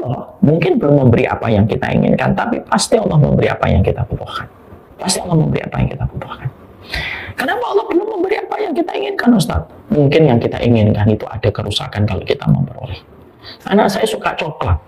Allah mungkin belum memberi apa yang kita inginkan, tapi pasti Allah memberi apa yang kita butuhkan. Pasti Allah memberi apa yang kita butuhkan. Kenapa Allah belum memberi apa yang kita inginkan, Ustaz? Mungkin yang kita inginkan itu ada kerusakan kalau kita memperoleh. Anak saya suka coklat,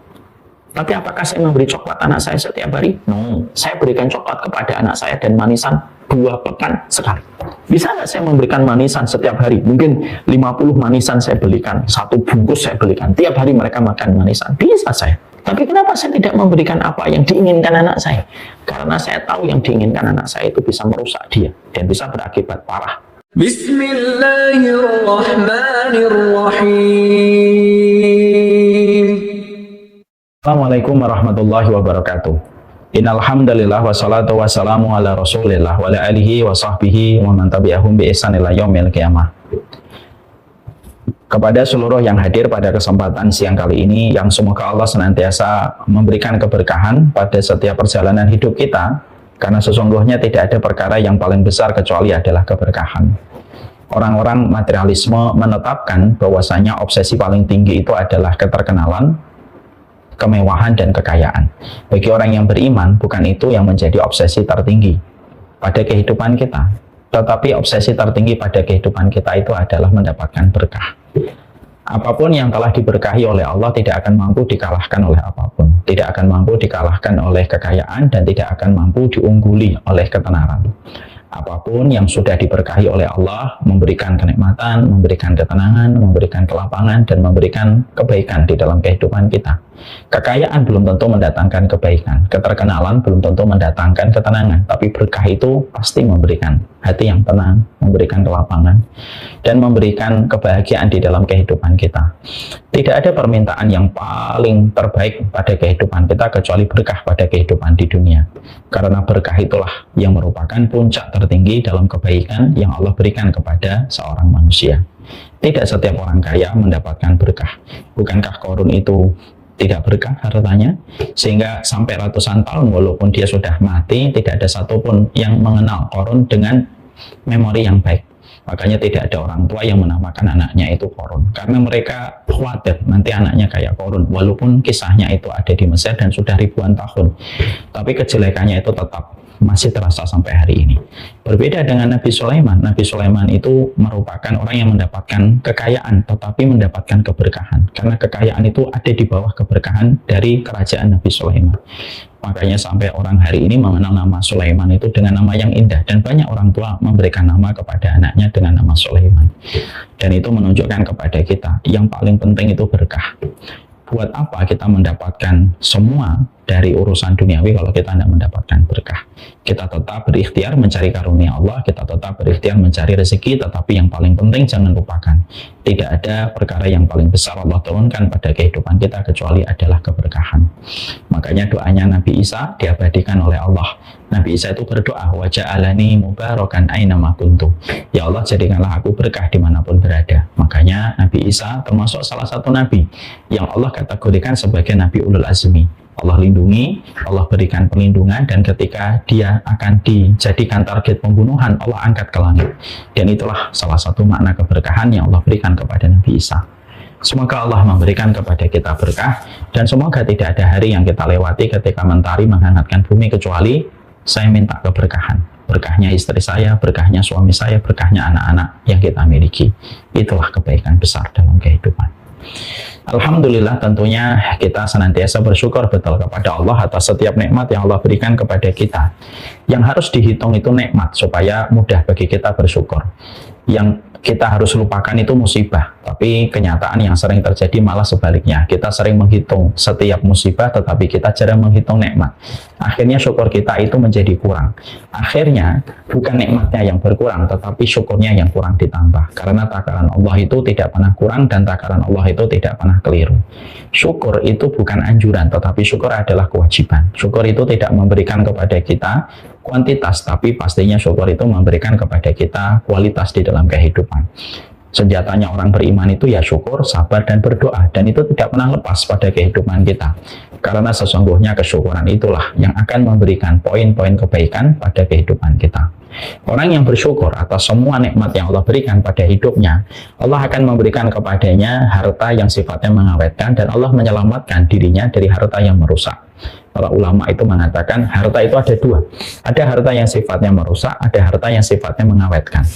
tapi apakah saya memberi coklat anak saya setiap hari? No. Saya berikan coklat kepada anak saya dan manisan 2 pekan sekali. Bisa nggak saya memberikan manisan setiap hari? Mungkin 50 manisan saya belikan, 1 bungkus saya belikan. Tiap hari mereka makan manisan. Bisa saya. Tapi kenapa saya tidak memberikan apa yang diinginkan anak saya? Karena saya tahu yang diinginkan anak saya itu bisa merusak dia dan bisa berakibat parah. Bismillahirrahmanirrahim. Assalamualaikum warahmatullahi wabarakatuh. Innal hamdalillah wassalatu wassalamu ala Rasulillah wa ala alihi wa sahbihi wa man tabi'ahum bi ihsan ila yaumil qiyamah. Kepada seluruh yang hadir pada kesempatan siang kali ini, yang semoga Allah senantiasa memberikan keberkahan pada setiap perjalanan hidup kita, karena sesungguhnya tidak ada perkara yang paling besar kecuali adalah keberkahan. Orang-orang materialisme menetapkan bahwasanya obsesi paling tinggi itu adalah keterkenalan, kemewahan, dan kekayaan. Bagi orang yang beriman, bukan itu yang menjadi obsesi tertinggi pada kehidupan kita. Tetapi obsesi tertinggi pada kehidupan kita itu adalah mendapatkan berkah. Apapun yang telah diberkahi oleh Allah tidak akan mampu dikalahkan oleh apapun. Tidak akan mampu dikalahkan oleh kekayaan dan tidak akan mampu diungguli oleh ketenaran. Apapun yang sudah diberkahi oleh Allah, memberikan kenikmatan, memberikan ketenangan, memberikan kelapangan, dan memberikan kebaikan di dalam kehidupan kita. Kekayaan belum tentu mendatangkan kebaikan, keterkenalan belum tentu mendatangkan ketenangan, tapi berkah itu pasti memberikan hati yang tenang, memberikan kelapangan, dan memberikan kebahagiaan di dalam kehidupan kita. Tidak ada permintaan yang paling terbaik pada kehidupan kita kecuali berkah pada kehidupan di dunia. Karena berkah itulah yang merupakan puncak tertinggi dalam kebaikan yang Allah berikan kepada seorang manusia. Tidak setiap orang kaya mendapatkan berkah. Bukankah Qarun itu tidak berkah hartanya, sehingga sampai ratusan tahun walaupun dia sudah mati, tidak ada satupun yang mengenal Qarun dengan memori yang baik. Makanya tidak ada orang tua yang menamakan anaknya itu Qarun, karena mereka khawatir nanti anaknya kayak Qarun. Walaupun kisahnya itu ada di Mesir dan sudah ribuan tahun, tapi kejelekannya itu tetap masih terasa sampai hari ini. Berbeda dengan Nabi Sulaiman. Nabi Sulaiman itu merupakan orang yang mendapatkan kekayaan tetapi mendapatkan keberkahan, karena kekayaan itu ada di bawah keberkahan dari kerajaan Nabi Sulaiman. Makanya sampai orang hari ini mengenal nama Sulaiman itu dengan nama yang indah, dan banyak orang tua memberikan nama kepada anaknya dengan nama Sulaiman. Dan itu menunjukkan kepada kita yang paling penting itu berkah. Buat apa kita mendapatkan semua dari urusan duniawi kalau kita tidak mendapatkan berkah? Kita tetap berikhtiar mencari karunia Allah, kita tetap berikhtiar mencari rezeki, tetapi yang paling penting jangan lupakan, tidak ada perkara yang paling besar Allah turunkan pada kehidupan kita kecuali adalah keberkahan. Makanya doanya Nabi Isa diabadikan oleh Allah. Nabi Isa itu berdoa, wa ja'alani mubarakan ainama kuntu. Ya Allah, jadikanlah aku berkah dimanapun berada. Makanya Nabi Isa termasuk salah satu Nabi yang Allah kategorikan sebagai Nabi Ulul Azmi. Allah lindungi, Allah berikan perlindungan, dan ketika dia akan dijadikan target pembunuhan, Allah angkat ke langit. Dan itulah salah satu makna keberkahan yang Allah berikan kepada Nabi Isa. Semoga Allah memberikan kepada kita berkah, dan semoga tidak ada hari yang kita lewati ketika mentari menghangatkan bumi kecuali saya minta keberkahan. Berkahnya istri saya, berkahnya suami saya, berkahnya anak-anak yang kita miliki. Itulah kebaikan besar dalam kehidupan. Alhamdulillah, tentunya kita senantiasa bersyukur betul kepada Allah atas setiap nikmat yang Allah berikan kepada kita. Yang harus dihitung itu nikmat supaya mudah bagi kita bersyukur. Yang kita harus lupakan itu musibah, tapi kenyataan yang sering terjadi malah sebaliknya. Kita sering menghitung setiap musibah tetapi kita jarang menghitung nikmat. Akhirnya syukur kita itu menjadi kurang. Akhirnya bukan nikmatnya yang berkurang tetapi syukurnya yang kurang ditambah. Karena takaran Allah itu tidak pernah kurang dan takaran Allah itu tidak pernah keliru. Syukur itu bukan anjuran tetapi syukur adalah kewajiban. Syukur itu tidak memberikan kepada kita kuantitas, tapi pastinya syukur itu memberikan kepada kita kualitas di dalam kehidupan. Senjatanya orang beriman itu ya syukur, sabar, dan berdoa, dan itu tidak pernah lepas pada kehidupan kita. Karena sesungguhnya kesyukuran itulah yang akan memberikan poin-poin kebaikan pada kehidupan kita. Orang yang bersyukur atas semua nikmat yang Allah berikan pada hidupnya, Allah akan memberikan kepadanya harta yang sifatnya mengawetkan, dan Allah menyelamatkan dirinya dari harta yang merusak. Para ulama itu mengatakan harta itu ada dua. Ada harta yang sifatnya merusak, ada harta yang sifatnya mengawetkan.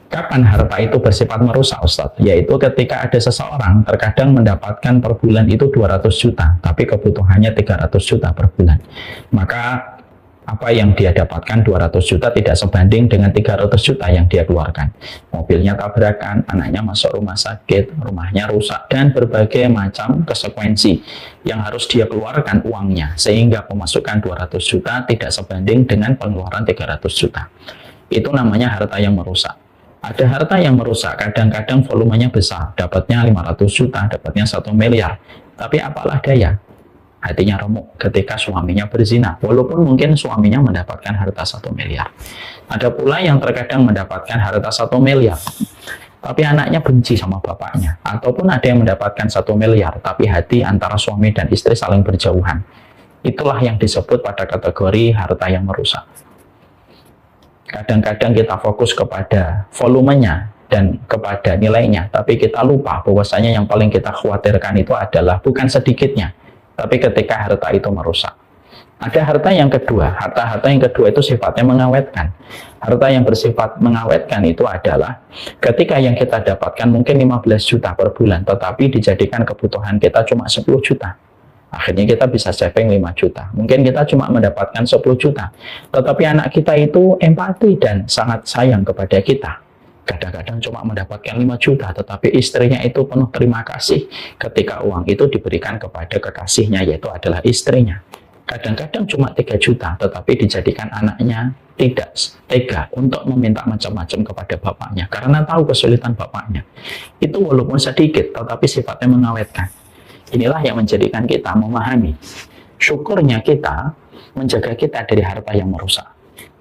Kapan harta itu bersifat merusak, Ustadz? Yaitu ketika ada seseorang terkadang mendapatkan per bulan itu 200 juta, tapi kebutuhannya 300 juta per bulan. Maka apa yang dia dapatkan 200 juta tidak sebanding dengan 300 juta yang dia keluarkan. Mobilnya tabrakan, anaknya masuk rumah sakit, rumahnya rusak, dan berbagai macam konsekuensi yang harus dia keluarkan uangnya, sehingga pemasukan 200 juta tidak sebanding dengan pengeluaran 300 juta. Itu namanya harta yang merusak. Ada harta yang merusak, kadang-kadang volumenya besar, dapatnya 500 juta, dapatnya 1 miliar. Tapi apalah daya, hatinya remuk ketika suaminya berzina, walaupun mungkin suaminya mendapatkan harta 1 miliar. Ada pula yang terkadang mendapatkan harta 1 miliar, tapi anaknya benci sama bapaknya. Ataupun ada yang mendapatkan 1 miliar, tapi hati antara suami dan istri saling berjauhan. Itulah yang disebut pada kategori harta yang merusak. Kadang-kadang kita fokus kepada volumenya dan kepada nilainya, tapi kita lupa bahwasanya yang paling kita khawatirkan itu adalah bukan sedikitnya, tapi ketika harta itu merusak. Ada harta yang kedua. Harta yang kedua itu sifatnya mengawetkan. Harta yang bersifat mengawetkan itu adalah ketika yang kita dapatkan mungkin 15 juta per bulan, tetapi dijadikan kebutuhan kita cuma 10 juta. Akhirnya kita bisa saving 5 juta. Mungkin kita cuma mendapatkan 10 juta. Tetapi anak kita itu empati dan sangat sayang kepada kita. Kadang-kadang cuma mendapatkan 5 juta, tetapi istrinya itu penuh terima kasih ketika uang itu diberikan kepada kekasihnya, yaitu adalah istrinya. Kadang-kadang cuma 3 juta, tetapi dijadikan anaknya tidak tega untuk meminta macam-macam kepada bapaknya, karena tahu kesulitan bapaknya. Itu walaupun sedikit, tetapi sifatnya mengawetkan. Inilah yang menjadikan kita memahami syukurnya kita menjaga kita dari harta yang merusak,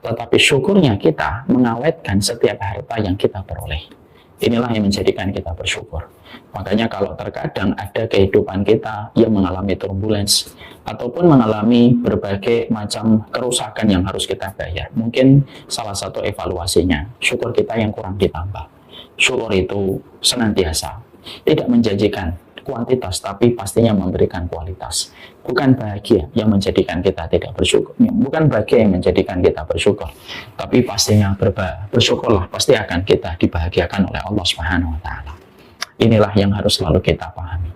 tetapi syukurnya kita mengawetkan setiap harta yang kita peroleh. Inilah yang menjadikan kita bersyukur. Makanya kalau terkadang ada kehidupan kita yang mengalami turbulence ataupun mengalami berbagai macam kerusakan yang harus kita bayar, mungkin salah satu evaluasinya syukur kita yang kurang ditambah. Syukur itu senantiasa tidak menjanjikan kuantitas, tapi pastinya memberikan kualitas. Bukan bahagia yang menjadikan kita tidak bersyukur, bukan bahagia yang menjadikan kita bersyukur, tapi pastinya bersyukurlah, pasti akan kita dibahagiakan oleh Allah Subhanahu wa Ta'ala. Inilah yang harus selalu kita pahami.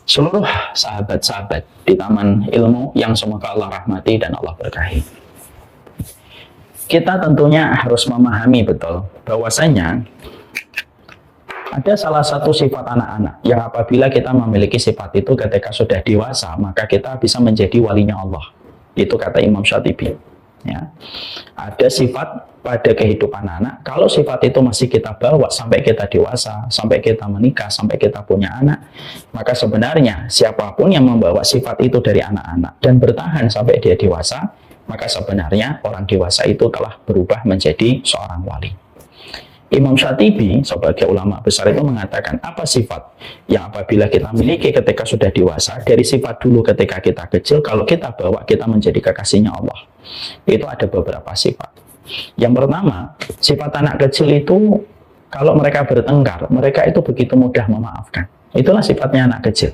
Seluruh sahabat-sahabat di taman ilmu yang semoga Allah rahmati dan Allah berkahi, kita tentunya harus memahami betul bahwasanya ada salah satu sifat anak-anak yang apabila kita memiliki sifat itu ketika sudah dewasa, maka kita bisa menjadi walinya Allah. Itu kata Imam Syatibi. Ya. Ada sifat pada kehidupan anak, kalau sifat itu masih kita bawa sampai kita dewasa, sampai kita menikah, sampai kita punya anak, maka sebenarnya siapapun yang membawa sifat itu dari anak-anak dan bertahan sampai dia dewasa, maka sebenarnya orang dewasa itu telah berubah menjadi seorang wali. Imam Syatibi sebagai ulama besar itu mengatakan apa sifat yang apabila kita miliki ketika sudah dewasa, dari sifat dulu ketika kita kecil, kalau kita bawa kita menjadi kekasihnya Allah. Itu ada beberapa sifat. Yang pertama, sifat anak kecil itu kalau mereka bertengkar, mereka itu begitu mudah memaafkan. Itulah sifatnya anak kecil.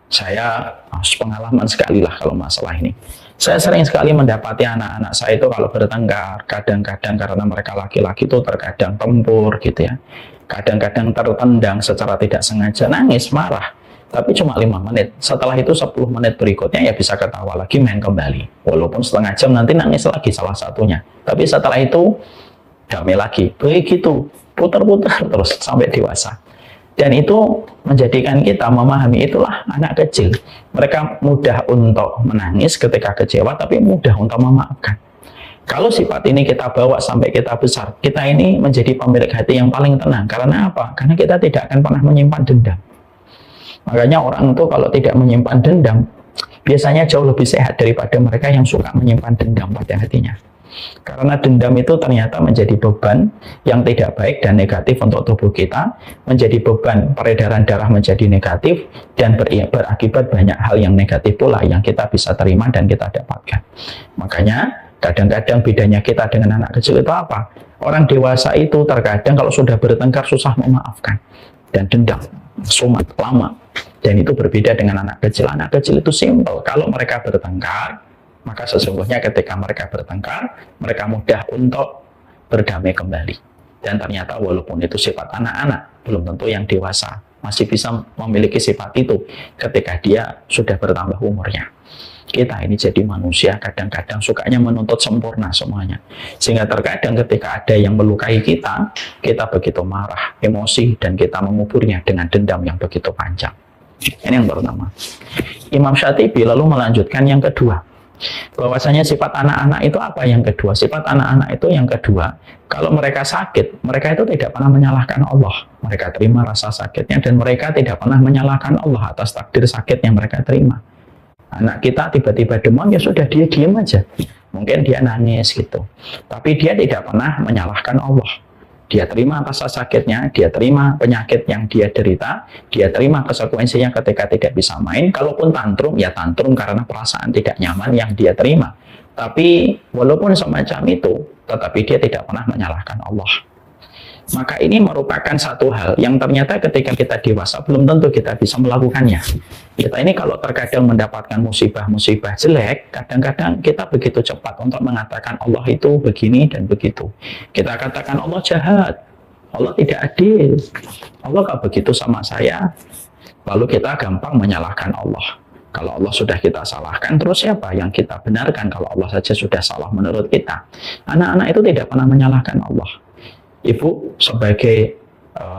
Saya pengalaman sekali lah kalau masalah ini. Saya sering sekali mendapati anak-anak saya itu kalau bertengkar, kadang-kadang karena mereka laki-laki itu terkadang tempur gitu ya. Kadang-kadang tertendang secara tidak sengaja, nangis, marah. Tapi cuma 5 menit. Setelah itu 10 menit berikutnya ya bisa ketawa lagi, main kembali. Walaupun setengah jam nanti nangis lagi salah satunya. Tapi setelah itu damai lagi. Begitu, putar-putar terus sampai dewasa. Dan itu menjadikan kita memahami itulah anak kecil. Mereka mudah untuk menangis ketika kecewa, tapi mudah untuk memaafkan. Kalau sifat ini kita bawa sampai kita besar, kita ini menjadi pemilik hati yang paling tenang. Karena apa? Karena kita tidak akan pernah menyimpan dendam. Makanya orang itu kalau tidak menyimpan dendam, biasanya jauh lebih sehat daripada mereka yang suka menyimpan dendam pada hatinya. Karena dendam itu ternyata menjadi beban yang tidak baik dan negatif untuk tubuh kita, menjadi beban peredaran darah menjadi negatif, dan berakibat banyak hal yang negatif pula yang kita bisa terima dan kita dapatkan. Makanya kadang-kadang bedanya kita dengan anak kecil itu apa? Orang dewasa itu terkadang kalau sudah bertengkar susah memaafkan dan dendam, sumat, lama. Dan itu berbeda dengan anak kecil. Anak kecil itu simpel. Kalau mereka bertengkar, maka sesungguhnya ketika mereka bertengkar, mereka mudah untuk berdamai kembali. Dan ternyata walaupun itu sifat anak-anak, belum tentu yang dewasa masih bisa memiliki sifat itu ketika dia sudah bertambah umurnya. Kita ini jadi manusia kadang-kadang sukanya menuntut sempurna semuanya. Sehingga terkadang ketika ada yang melukai kita, kita begitu marah, emosi, dan kita menguburnya dengan dendam yang begitu panjang. Ini yang pertama. Imam Syatibi lalu melanjutkan yang kedua. Bahwasanya sifat anak-anak itu apa yang kedua? Sifat anak-anak itu yang kedua, kalau mereka sakit, mereka itu tidak pernah menyalahkan Allah. Mereka terima rasa sakitnya dan mereka tidak pernah menyalahkan Allah atas takdir sakit yang mereka terima. Anak kita tiba-tiba demam, ya sudah dia diam aja. Mungkin dia nangis gitu. Tapi dia tidak pernah menyalahkan Allah. Dia terima rasa sakitnya, dia terima penyakit yang dia derita, dia terima konsekuensinya ketika tidak bisa main. Kalaupun tantrum, ya tantrum karena perasaan tidak nyaman yang dia terima. Tapi walaupun semacam itu, tetapi dia tidak pernah menyalahkan Allah. Maka ini merupakan satu hal yang ternyata ketika kita dewasa belum tentu kita bisa melakukannya. Kita ini kalau terkadang mendapatkan musibah-musibah jelek, kadang-kadang kita begitu cepat untuk mengatakan Allah itu begini dan begitu. Kita katakan Allah jahat, Allah tidak adil, Allah kok begitu sama saya. Lalu kita gampang menyalahkan Allah. Kalau Allah sudah kita salahkan, terus siapa yang kita benarkan kalau Allah saja sudah salah menurut kita? Anak-anak itu tidak pernah menyalahkan Allah. Ibu sebagai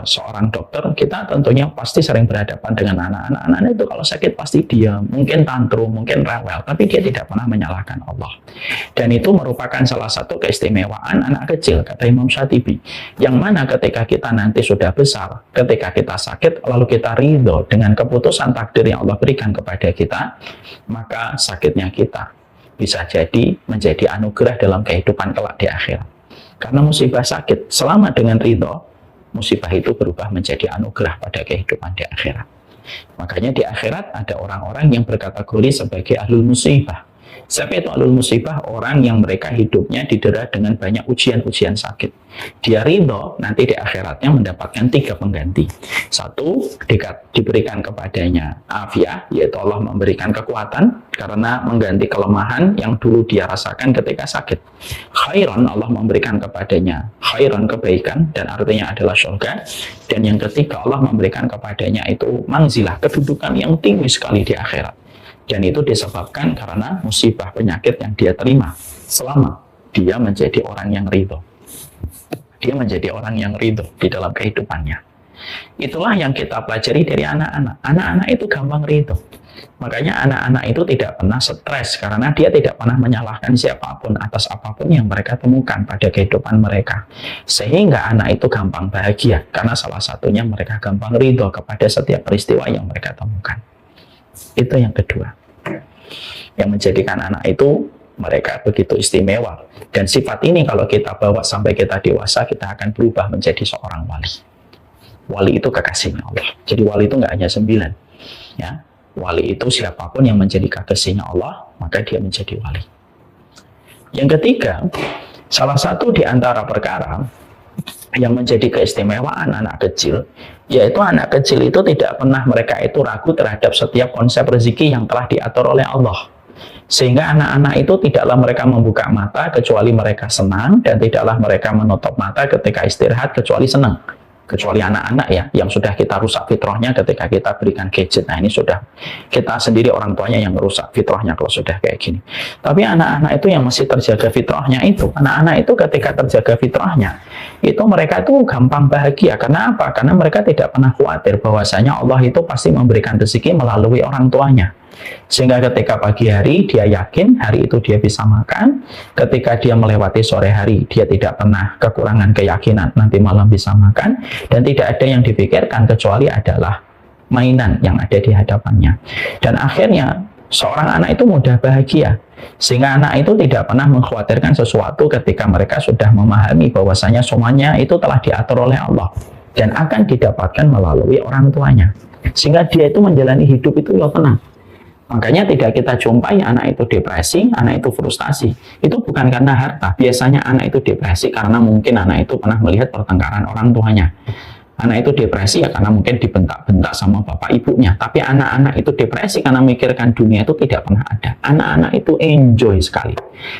seorang dokter, kita tentunya pasti sering berhadapan dengan anak-anak. Anak-anak itu kalau sakit pasti diam, mungkin tantrum, mungkin rewel, tapi dia tidak pernah menyalahkan Allah. Dan itu merupakan salah satu keistimewaan anak kecil, kata Imam Syatibi. Yang mana ketika kita nanti sudah besar, ketika kita sakit, lalu kita ridho dengan keputusan takdir yang Allah berikan kepada kita, maka sakitnya kita bisa jadi menjadi anugerah dalam kehidupan kelak di akhirat. Karena musibah sakit, selama dengan ridho, musibah itu berubah menjadi anugerah pada kehidupan di akhirat. Makanya di akhirat ada orang-orang yang berkategori sebagai ahlul musibah. Siapa itu ahlul musibah? Orang yang mereka hidupnya didera dengan banyak ujian-ujian sakit. Dia ridho, nanti di akhiratnya mendapatkan 3 pengganti. 1, diberikan kepadanya afiah, yaitu Allah memberikan kekuatan karena mengganti kelemahan yang dulu dia rasakan ketika sakit. Khairan, Allah memberikan kepadanya khairan, kebaikan, dan artinya adalah surga. Dan yang ketiga, Allah memberikan kepadanya itu manzilah, kedudukan yang tinggi sekali di akhirat. Dan itu disebabkan karena musibah penyakit yang dia terima selama dia menjadi orang yang ridho. Dia menjadi orang yang ridho di dalam kehidupannya. Itulah yang kita pelajari dari anak-anak. Anak-anak itu gampang ridho. Makanya anak-anak itu tidak pernah stres karena dia tidak pernah menyalahkan siapapun atas apapun yang mereka temukan pada kehidupan mereka. Sehingga anak itu gampang bahagia karena salah satunya mereka gampang ridho kepada setiap peristiwa yang mereka temukan. Itu yang kedua. Yang menjadikan anak itu mereka begitu istimewa. Dan sifat ini kalau kita bawa sampai kita dewasa, kita akan berubah menjadi seorang wali. Wali itu kekasihnya Allah. Jadi wali itu nggak hanya 9. Ya, wali itu siapapun yang menjadi kekasihnya Allah, maka dia menjadi wali. Yang ketiga, salah satu di antara perkara yang menjadi keistimewaan anak kecil, yaitu anak kecil itu tidak pernah mereka itu ragu terhadap setiap konsep rezeki yang telah diatur oleh Allah. Sehingga anak-anak itu tidaklah mereka membuka mata kecuali mereka senang, dan tidaklah mereka menutup mata ketika istirahat kecuali senang. Kecuali anak-anak ya, yang sudah kita rusak fitrahnya ketika kita berikan gadget. Nah ini sudah kita sendiri orang tuanya yang merusak fitrahnya kalau sudah kayak gini. Tapi anak-anak itu yang masih terjaga fitrahnya itu, anak-anak itu ketika terjaga fitrahnya, itu mereka itu gampang bahagia. Karena apa? Karena mereka tidak pernah khawatir bahwasanya Allah itu pasti memberikan rezeki melalui orang tuanya. Sehingga ketika pagi hari dia yakin hari itu dia bisa makan, ketika dia melewati sore hari dia tidak pernah kekurangan keyakinan nanti malam bisa makan, dan tidak ada yang dipikirkan kecuali adalah mainan yang ada di hadapannya. Dan akhirnya Seorang anak itu mudah bahagia, sehingga anak itu tidak pernah mengkhawatirkan sesuatu ketika mereka sudah memahami bahwasanya semuanya itu telah diatur oleh Allah dan akan didapatkan melalui orang tuanya, sehingga dia itu menjalani hidup itu ya tenang. Makanya tidak kita jumpai anak itu depresi, anak itu frustasi. Itu bukan karena harta. Biasanya anak itu depresi karena mungkin anak itu pernah melihat pertengkaran orang tuanya. Anak itu depresi ya karena mungkin dibentak-bentak sama bapak ibunya. Tapi anak-anak itu depresi karena memikirkan dunia itu tidak pernah ada. Anak-anak itu enjoy sekali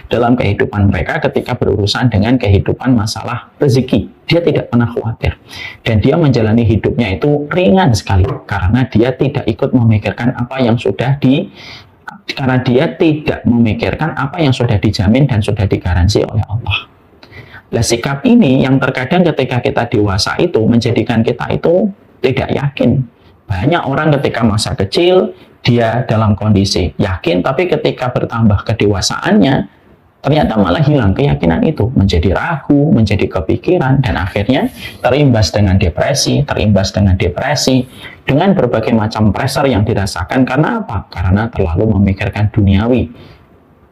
dalam kehidupan mereka ketika berurusan dengan kehidupan masalah rezeki. Dia tidak pernah khawatir. Dan dia menjalani hidupnya itu ringan sekali. Karena dia tidak ikut memikirkan apa yang sudah karena dia tidak memikirkan apa yang sudah dijamin dan sudah digaransi oleh Allah. Nah, sikap ini yang terkadang ketika kita dewasa itu menjadikan kita itu tidak yakin. Banyak orang ketika masa kecil dia dalam kondisi yakin, tapi ketika bertambah kedewasaannya ternyata malah hilang keyakinan itu, menjadi ragu, menjadi kepikiran, dan akhirnya terimbas dengan depresi, dengan berbagai macam pressure yang dirasakan. Karena apa? Karena terlalu memikirkan duniawi,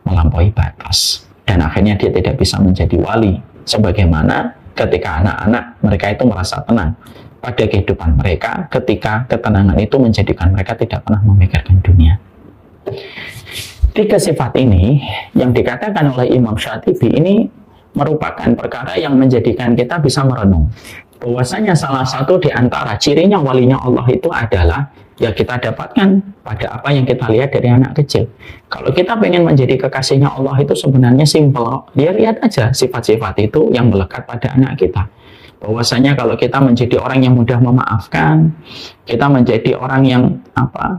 melampaui batas, dan akhirnya dia tidak bisa menjadi wali. Sebagaimana ketika anak-anak mereka itu merasa tenang pada kehidupan mereka, ketika ketenangan itu menjadikan mereka tidak pernah memikirkan dunia. 3 sifat ini yang dikatakan oleh Imam Syatibi ini merupakan perkara yang menjadikan kita bisa merenung bahwasanya salah satu di antara cirinya walinya Allah itu adalah ya kita dapatkan pada apa yang kita lihat dari anak kecil. Kalau kita pengen menjadi kekasihnya Allah itu sebenarnya simpel. Dia lihat aja sifat-sifat itu yang melekat pada anak kita. Bahwasanya kalau kita menjadi orang yang mudah memaafkan, kita menjadi orang yang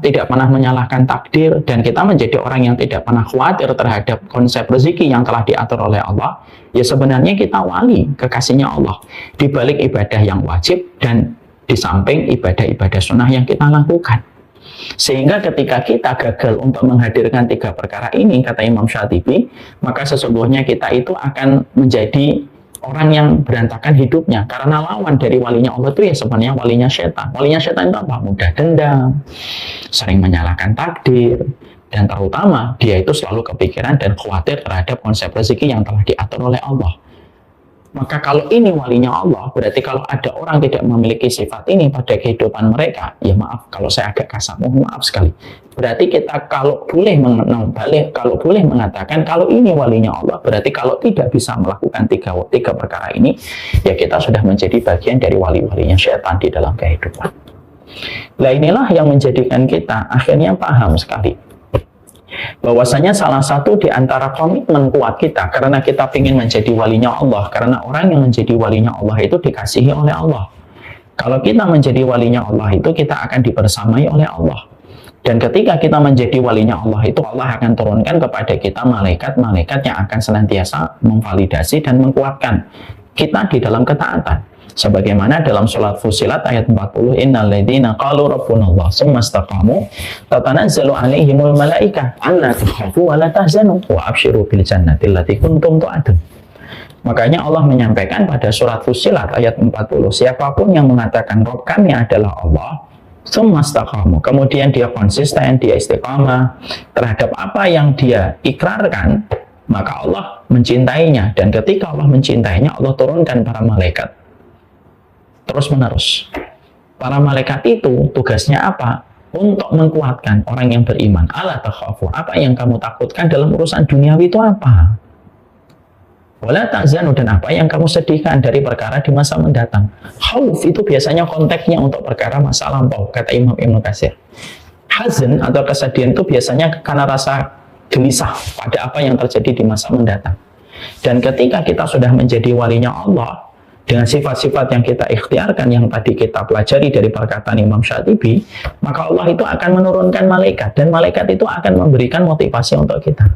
tidak pernah menyalahkan takdir, dan kita menjadi orang yang tidak pernah khawatir terhadap konsep rezeki yang telah diatur oleh Allah, ya sebenarnya kita wali kekasihnya Allah di balik ibadah yang wajib dan di samping ibadah-ibadah sunnah yang kita lakukan. Sehingga ketika kita gagal untuk menghadirkan 3 perkara ini, kata Imam Syatibi, maka sesungguhnya kita itu akan menjadi orang yang berantakan hidupnya. Karena lawan dari walinya Allah itu ya sebenarnya walinya setan. Walinya setan itu apa? Mudah dendam, sering menyalahkan takdir, dan terutama dia itu selalu kepikiran dan khawatir terhadap konsep rezeki yang telah diatur oleh Allah. Maka kalau ini walinya Allah, berarti kalau ada orang tidak memiliki sifat ini pada kehidupan mereka, ya maaf kalau saya agak kasar, mohon maaf sekali. Berarti kita kalau boleh mengatakan kalau ini walinya Allah, berarti kalau tidak bisa melakukan tiga perkara ini, ya kita sudah menjadi bagian dari wali-walinya syaitan di dalam kehidupan. Nah, inilah yang menjadikan kita akhirnya paham sekali bahwasanya salah satu di antara komitmen kuat kita karena kita ingin menjadi walinya Allah, karena orang yang menjadi walinya Allah itu dikasihi oleh Allah. Kalau kita menjadi walinya Allah itu kita akan dibersamai oleh Allah, dan ketika kita menjadi walinya Allah itu Allah akan turunkan kepada kita malaikat-malaikat yang akan senantiasa memvalidasi dan menguatkan kita di dalam ketaatan. Sebagaimana dalam surat Fussilat ayat 40, innal ladzina qalu rabbunallah tsumma istaqamu tatanazzalu alaihimul malaikah alla takhafu wa la tahzanu wa abshiru bil jannati allati kuntum tu'adun. Makanya Allah menyampaikan pada surat Fussilat ayat 40, siapapun yang mengatakan Rabb kami adalah Allah, tsumma istaqamu, kemudian dia konsisten, dia istiqamah terhadap apa yang dia ikrarkan, maka Allah mencintainya, dan ketika Allah mencintainya, Allah turunkan para malaikat terus-menerus. Para malaikat itu tugasnya apa? Untuk menguatkan orang yang beriman. Ala takhafu, apa yang kamu takutkan dalam urusan duniawi itu apa? Wala tahzanu, dan apa yang kamu sedihkan dari perkara di masa mendatang. Khauf itu biasanya konteksnya untuk perkara masa lampau, kata Imam Ibnu Katsir. Hazan atau kesedihan itu biasanya karena rasa gelisah pada apa yang terjadi di masa mendatang. Dan ketika kita sudah menjadi walinya Allah dengan sifat-sifat yang kita ikhtiarkan, yang tadi kita pelajari dari perkataan Imam Syatibi, maka Allah itu akan menurunkan malaikat, dan malaikat itu akan memberikan motivasi untuk kita.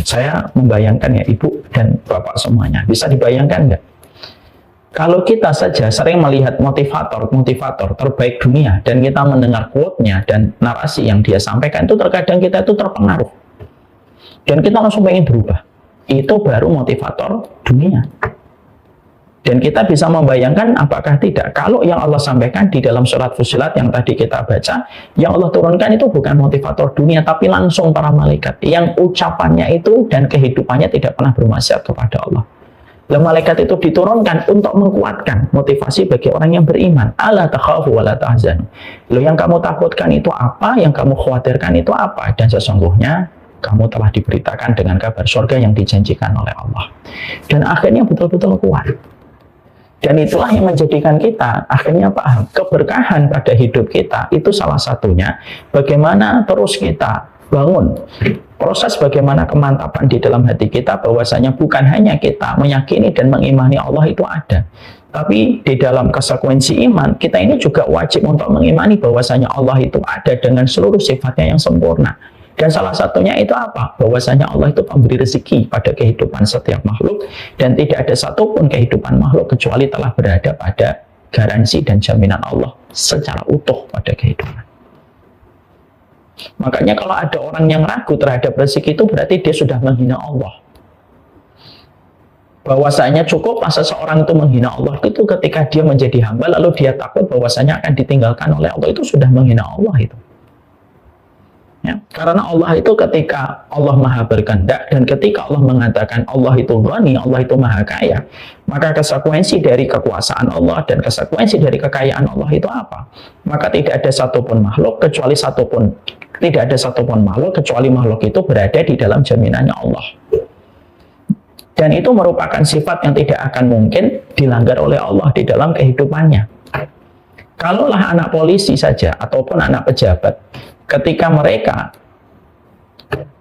Saya membayangkan ya Ibu dan Bapak semuanya, bisa dibayangkan nggak? Kalau kita saja sering melihat motivator terbaik dunia, dan kita mendengar quote-nya dan narasi yang dia sampaikan, itu terkadang kita itu terpengaruh. Dan kita langsung pengen berubah. Itu baru motivator dunia. Dan kita bisa membayangkan apakah tidak kalau yang Allah sampaikan di dalam surat Fussilat yang tadi kita baca, yang Allah turunkan itu bukan motivator dunia tapi langsung para malaikat yang ucapannya itu dan kehidupannya tidak pernah bermaksiat kepada Allah. Lah malaikat itu diturunkan untuk menguatkan motivasi bagi orang yang beriman. Ala takhafu wa la tahzanu. Loh, yang kamu takutkan itu apa? Yang kamu khawatirkan itu apa? Dan sesungguhnya kamu telah diberitakan dengan kabar surga yang dijanjikan oleh Allah. Dan akhirnya betul-betul kuat. Dan itulah yang menjadikan kita akhirnya paham keberkahan pada hidup kita itu salah satunya bagaimana terus kita bangun proses bagaimana kemantapan di dalam hati kita bahwasanya bukan hanya kita meyakini dan mengimani Allah itu ada, tapi di dalam konsekuensi iman kita ini juga wajib untuk mengimani bahwasanya Allah itu ada dengan seluruh sifatnya yang sempurna. Dan salah satunya itu apa? Bahwasanya Allah itu pemberi rezeki pada kehidupan setiap makhluk dan tidak ada satupun kehidupan makhluk kecuali telah berada pada garansi dan jaminan Allah secara utuh pada kehidupan. Makanya kalau ada orang yang ragu terhadap rezeki itu berarti dia sudah menghina Allah. Bahwasanya cukup masa seorang itu menghina Allah itu ketika dia menjadi hamba lalu dia takut bahwasanya akan ditinggalkan oleh Allah, itu sudah menghina Allah itu. Ya, karena Allah itu ketika Allah maha berkehendak dan ketika Allah mengatakan Allah itu ghani, Allah itu maha kaya, maka konsekuensi dari kekuasaan Allah dan konsekuensi dari kekayaan Allah itu apa? Maka tidak ada satupun makhluk kecuali makhluk itu berada di dalam jaminannya Allah. Dan itu merupakan sifat yang tidak akan mungkin dilanggar oleh Allah di dalam kehidupannya. Kalaulah anak polisi saja ataupun anak pejabat, ketika mereka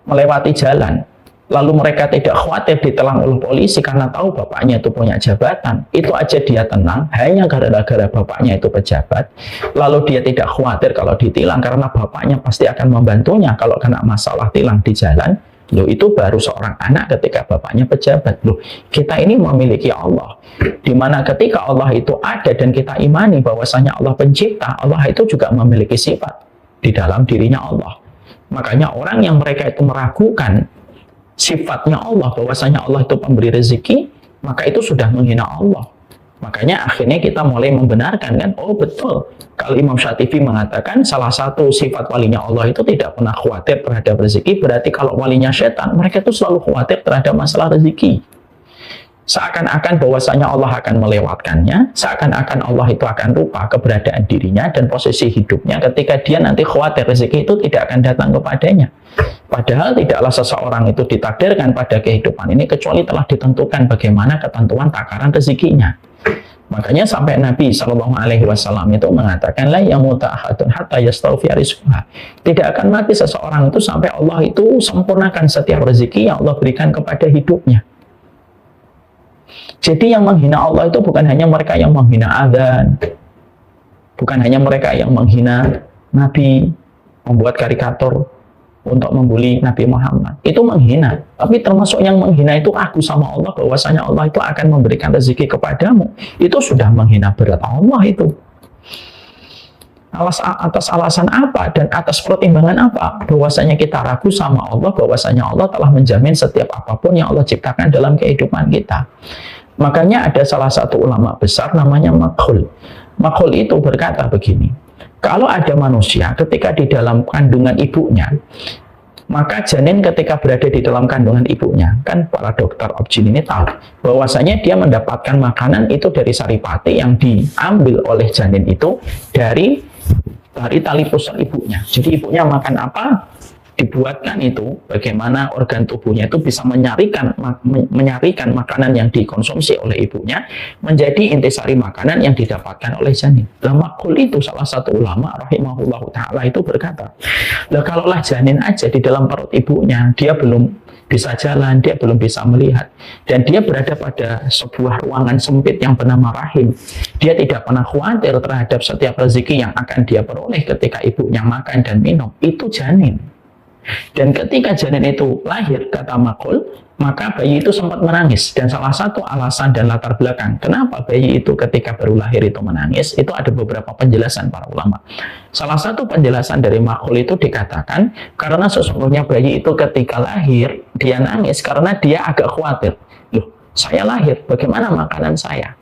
melewati jalan, lalu mereka tidak khawatir ditilang oleh polisi karena tahu bapaknya itu punya jabatan, itu aja dia tenang hanya gara-gara bapaknya itu pejabat, lalu dia tidak khawatir kalau ditilang karena bapaknya pasti akan membantunya kalau kena masalah tilang di jalan. Loh, itu baru seorang anak ketika bapaknya pejabat. Loh, kita ini memiliki Allah, dimana ketika Allah itu ada dan kita imani bahwasanya Allah pencipta, Allah itu juga memiliki sifat di dalam dirinya Allah. Makanya orang yang mereka itu meragukan sifatnya Allah, bahwasanya Allah itu pemberi rezeki, maka itu sudah menghina Allah. Makanya akhirnya kita mulai membenarkan kan, oh betul, kalau Imam Syatibi mengatakan salah satu sifat walinya Allah itu tidak pernah khawatir terhadap rezeki, berarti kalau walinya setan, mereka itu selalu khawatir terhadap masalah rezeki. Seakan-akan bahwasanya Allah akan melewatkannya, seakan-akan Allah itu akan lupa keberadaan dirinya dan posisi hidupnya ketika dia nanti khawatir rezeki itu tidak akan datang kepadanya. Padahal tidaklah seseorang itu ditakdirkan pada kehidupan ini kecuali telah ditentukan bagaimana ketentuan takaran rezekinya. Makanya sampai Nabi Shallallahu Alaihi Wasallam itu mengatakan la yamutu ahadun hatta yastawfiya rizqahu. Tidak akan mati seseorang itu sampai Allah itu sempurnakan setiap rezeki yang Allah berikan kepada hidupnya. Jadi yang menghina Allah itu bukan hanya mereka yang menghina adzan, bukan hanya mereka yang menghina Nabi, membuat karikatur untuk membuli Nabi Muhammad. Itu menghina. Tapi termasuk yang menghina itu aku sama Allah bahwasanya Allah itu akan memberikan rezeki kepadamu. Itu sudah menghina berat Allah itu. Atas alasan apa dan atas pertimbangan apa? Bahwasanya kita ragu sama Allah, bahwasanya Allah telah menjamin setiap apapun yang Allah ciptakan dalam kehidupan kita. Makanya ada salah satu ulama besar namanya Makhul. Makhul itu berkata begini, kalau ada manusia ketika di dalam kandungan ibunya, maka janin ketika berada di dalam kandungan ibunya, kan para dokter obgyn ini tahu bahwasanya dia mendapatkan makanan itu dari saripati yang diambil oleh janin itu dari tali pusar ibunya. Jadi ibunya makan apa, dibuatkan itu bagaimana organ tubuhnya itu bisa menyarikan makanan yang dikonsumsi oleh ibunya menjadi intisari makanan yang didapatkan oleh janin. Lah Makhul itu salah satu ulama rahimahullahu taala itu berkata, lah kalaulah janin aja di dalam perut ibunya dia belum bisa jalan, dia belum bisa melihat, dan dia berada pada sebuah ruangan sempit yang bernama rahim, dia tidak pernah khawatir terhadap setiap rezeki yang akan dia peroleh ketika ibunya makan dan minum, itu janin. Dan ketika janin itu lahir, kata Makhul, maka bayi itu sempat menangis. Dan salah satu alasan dan latar belakang kenapa bayi itu ketika baru lahir itu menangis, itu ada beberapa penjelasan para ulama. Salah satu penjelasan dari Makhul itu dikatakan karena sesungguhnya bayi itu ketika lahir dia nangis karena dia agak khawatir. Loh, Saya lahir, bagaimana makanan saya?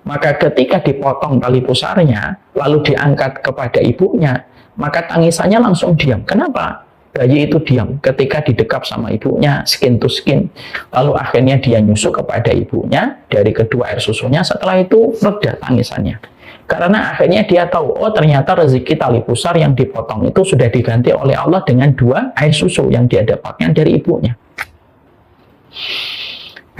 Maka ketika dipotong tali pusarnya, lalu diangkat kepada ibunya, maka tangisannya langsung diam. Kenapa? Bayi itu diam ketika didekap sama ibunya, skin to skin. Lalu akhirnya dia nyusu kepada ibunya, dari kedua air susunya, setelah itu reda tangisannya. Karena akhirnya dia tahu, oh ternyata rezeki tali pusar yang dipotong itu sudah diganti oleh Allah dengan 2 air susu yang dia dapatkan dari ibunya.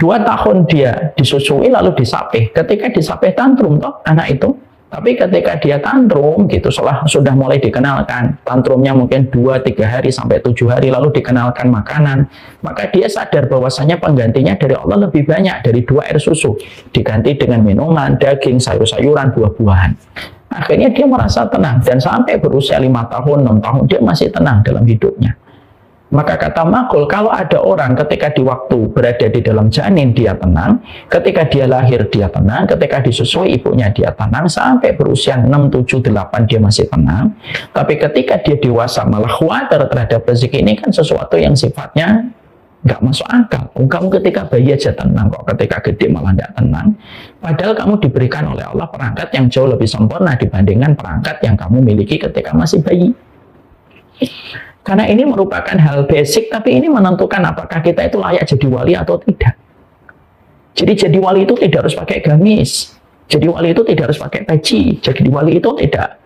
2 tahun dia disusui lalu disapih. Ketika disapih tantrum toh anak itu. Tapi ketika dia tantrum gitu, sudah mulai dikenalkan, tantrumnya mungkin 2-3 hari sampai 7 hari lalu dikenalkan makanan, maka dia sadar bahwasanya penggantinya dari Allah lebih banyak dari 2 air susu, diganti dengan minuman, daging, sayur-sayuran, buah-buahan. Akhirnya dia merasa tenang, dan sampai berusia 5 tahun, 6 tahun dia masih tenang dalam hidupnya. Maka kata Makul, kalau ada orang ketika di waktu berada di dalam janin dia tenang, ketika dia lahir dia tenang, ketika disusui ibunya dia tenang, sampai berusia 6, 7, 8 dia masih tenang. Tapi ketika dia dewasa malah khawatir terhadap rezeki, ini kan sesuatu yang sifatnya nggak masuk akal. Kamu ketika bayi aja tenang, kok ketika gede malah nggak tenang. Padahal kamu diberikan oleh Allah perangkat yang jauh lebih sempurna dibandingkan perangkat yang kamu miliki ketika masih bayi. Karena ini merupakan hal basic, tapi ini menentukan apakah kita itu layak jadi wali atau tidak. Jadi wali itu tidak harus pakai gamis. Jadi wali itu tidak harus pakai peci. Jadi wali itu tidak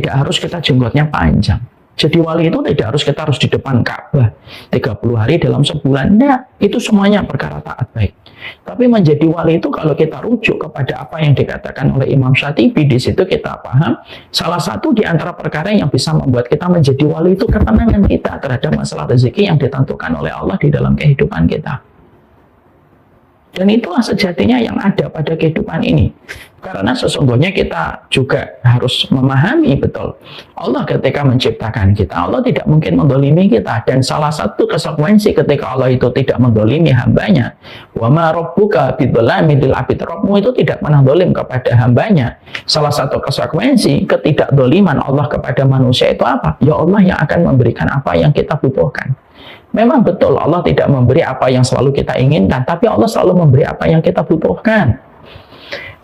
harus kita jenggotnya panjang. Jadi wali itu tidak harus kita harus di depan Ka'bah 30 hari dalam sebulan. Nah, itu semuanya perkara taat baik. Tapi menjadi wali itu kalau kita rujuk kepada apa yang dikatakan oleh Imam Syatibi, di situ kita paham salah satu di antara perkara yang bisa membuat kita menjadi wali itu ketenangan kita terhadap masalah rezeki yang ditentukan oleh Allah di dalam kehidupan kita. Dan itulah sejatinya yang ada pada kehidupan ini. Karena sesungguhnya kita juga harus memahami betul. Allah ketika menciptakan kita, Allah tidak mungkin mendolimi kita. Dan salah satu konsekuensi ketika Allah itu tidak mendolimi hambanya, wa ma rabbuka bidzalami lil abid, Rabbmu itu tidak pernah dolim kepada hambanya. Salah satu konsekuensi ketidakdoliman Allah kepada manusia itu apa? Ya Allah yang akan memberikan apa yang kita butuhkan. Memang betul Allah tidak memberi apa yang selalu kita inginkan, tapi Allah selalu memberi apa yang kita butuhkan.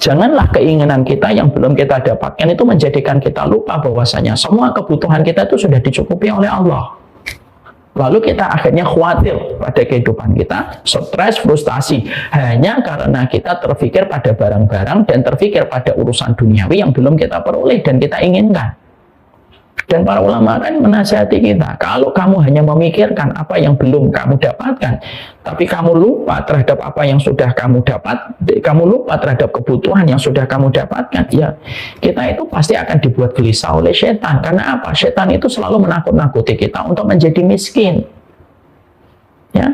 Janganlah keinginan kita yang belum kita dapatkan itu menjadikan kita lupa bahwasanya semua kebutuhan kita itu sudah dicukupi oleh Allah. Lalu kita akhirnya khawatir pada kehidupan kita, stres, frustasi, hanya karena kita terpikir pada barang-barang dan terpikir pada urusan duniawi yang belum kita peroleh dan kita inginkan. Dan para ulama kan menasihati kita, kalau kamu hanya memikirkan apa yang belum kamu dapatkan, tapi kamu lupa terhadap apa yang sudah kamu dapat, kamu lupa terhadap kebutuhan yang sudah kamu dapatkan, ya kita itu pasti akan dibuat gelisah oleh setan. Karena apa? Setan itu selalu menakut-nakuti kita untuk menjadi miskin. Ya,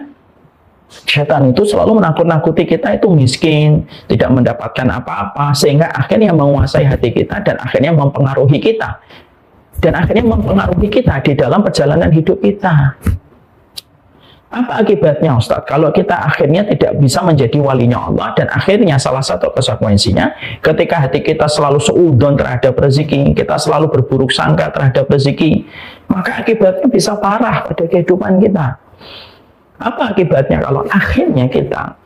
setan itu selalu menakut-nakuti kita itu miskin, tidak mendapatkan apa-apa, sehingga akhirnya menguasai hati kita dan akhirnya mempengaruhi kita. Dan akhirnya mempengaruhi kita di dalam perjalanan hidup kita. Apa akibatnya Ustaz? Kalau kita akhirnya tidak bisa menjadi walinya Allah, dan akhirnya salah satu konsekuensinya ketika hati kita selalu seudon terhadap rezeki, kita selalu berburuk sangka terhadap rezeki, maka akibatnya bisa parah pada kehidupan kita. Apa akibatnya kalau akhirnya kita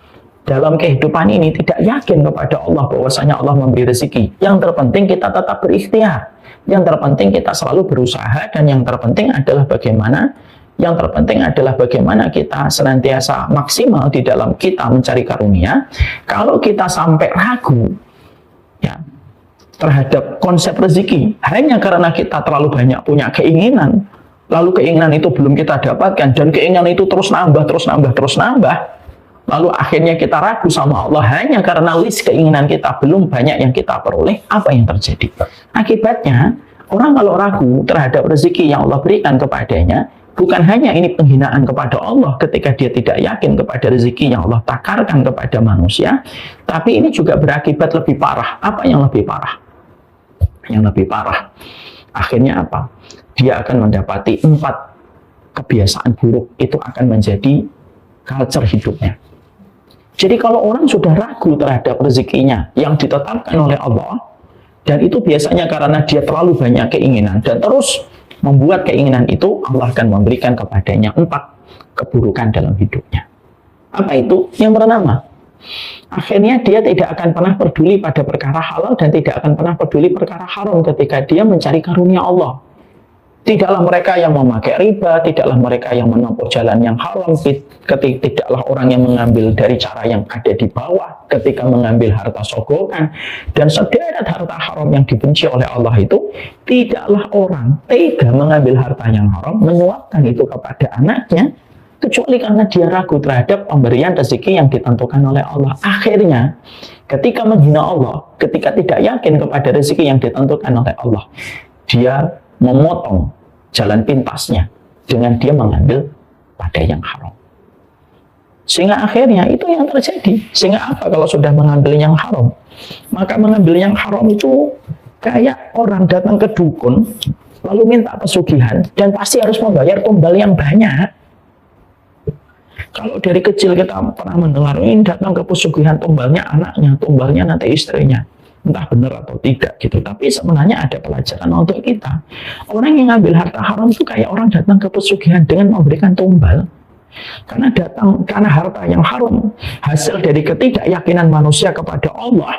dalam kehidupan ini tidak yakin kepada Allah bahwasanya Allah memberi rezeki? Yang terpenting kita tetap berikhtiar. Yang terpenting kita selalu berusaha, dan yang terpenting adalah bagaimana kita senantiasa maksimal di dalam kita mencari karunia. Kalau kita sampai ragu ya terhadap konsep rezeki hanya karena kita terlalu banyak punya keinginan, lalu keinginan itu belum kita dapatkan dan keinginan itu terus nambah, lalu akhirnya kita ragu sama Allah hanya karena list keinginan kita belum banyak yang kita peroleh, apa yang terjadi? Akibatnya, orang kalau ragu terhadap rezeki yang Allah berikan kepadanya, bukan hanya ini penghinaan kepada Allah ketika dia tidak yakin kepada rezeki yang Allah takarkan kepada manusia, tapi ini juga berakibat lebih parah. Apa yang lebih parah? Yang lebih parah, akhirnya apa? Dia akan mendapati 4 kebiasaan buruk, itu akan menjadi culture hidupnya. Jadi kalau orang sudah ragu terhadap rezekinya yang ditetapkan oleh Allah, dan itu biasanya karena dia terlalu banyak keinginan dan terus membuat keinginan itu, Allah akan memberikan kepadanya 4 keburukan dalam hidupnya. Apa itu? Yang pertama, Akhirnya dia tidak akan pernah peduli pada perkara halal dan tidak akan pernah peduli perkara haram ketika dia mencari karunia Allah. Tidaklah mereka yang memakai riba, tidaklah mereka yang menempuh jalan yang haram, tidaklah orang yang mengambil dari cara yang ada di bawah ketika mengambil harta sogokan dan sederet harta haram yang dibenci oleh Allah itu. Tidaklah orang tega mengambil harta yang haram, menyuapkan itu kepada anaknya, kecuali karena dia ragu terhadap pemberian rezeki yang ditentukan oleh Allah. Akhirnya, ketika menghina Allah, ketika tidak yakin kepada rezeki yang ditentukan oleh Allah, dia memotong jalan pintasnya dengan dia mengambil pada yang haram. Sehingga akhirnya itu yang terjadi. Sehingga apa kalau sudah mengambil yang haram? Maka mengambil yang haram itu kayak orang datang ke dukun lalu minta pesugihan dan pasti harus membayar tumbal yang banyak. Kalau dari kecil kita pernah mendengar ini datang ke pesugihan tumbalnya anaknya, tumbalnya nanti istrinya. Entah benar atau tidak gitu, tapi sebenarnya ada pelajaran untuk kita. Orang yang ngambil harta haram itu kayak orang datang ke pesugihan dengan memberikan tumbal. Karena harta yang haram hasil dari ketidakyakinan manusia kepada Allah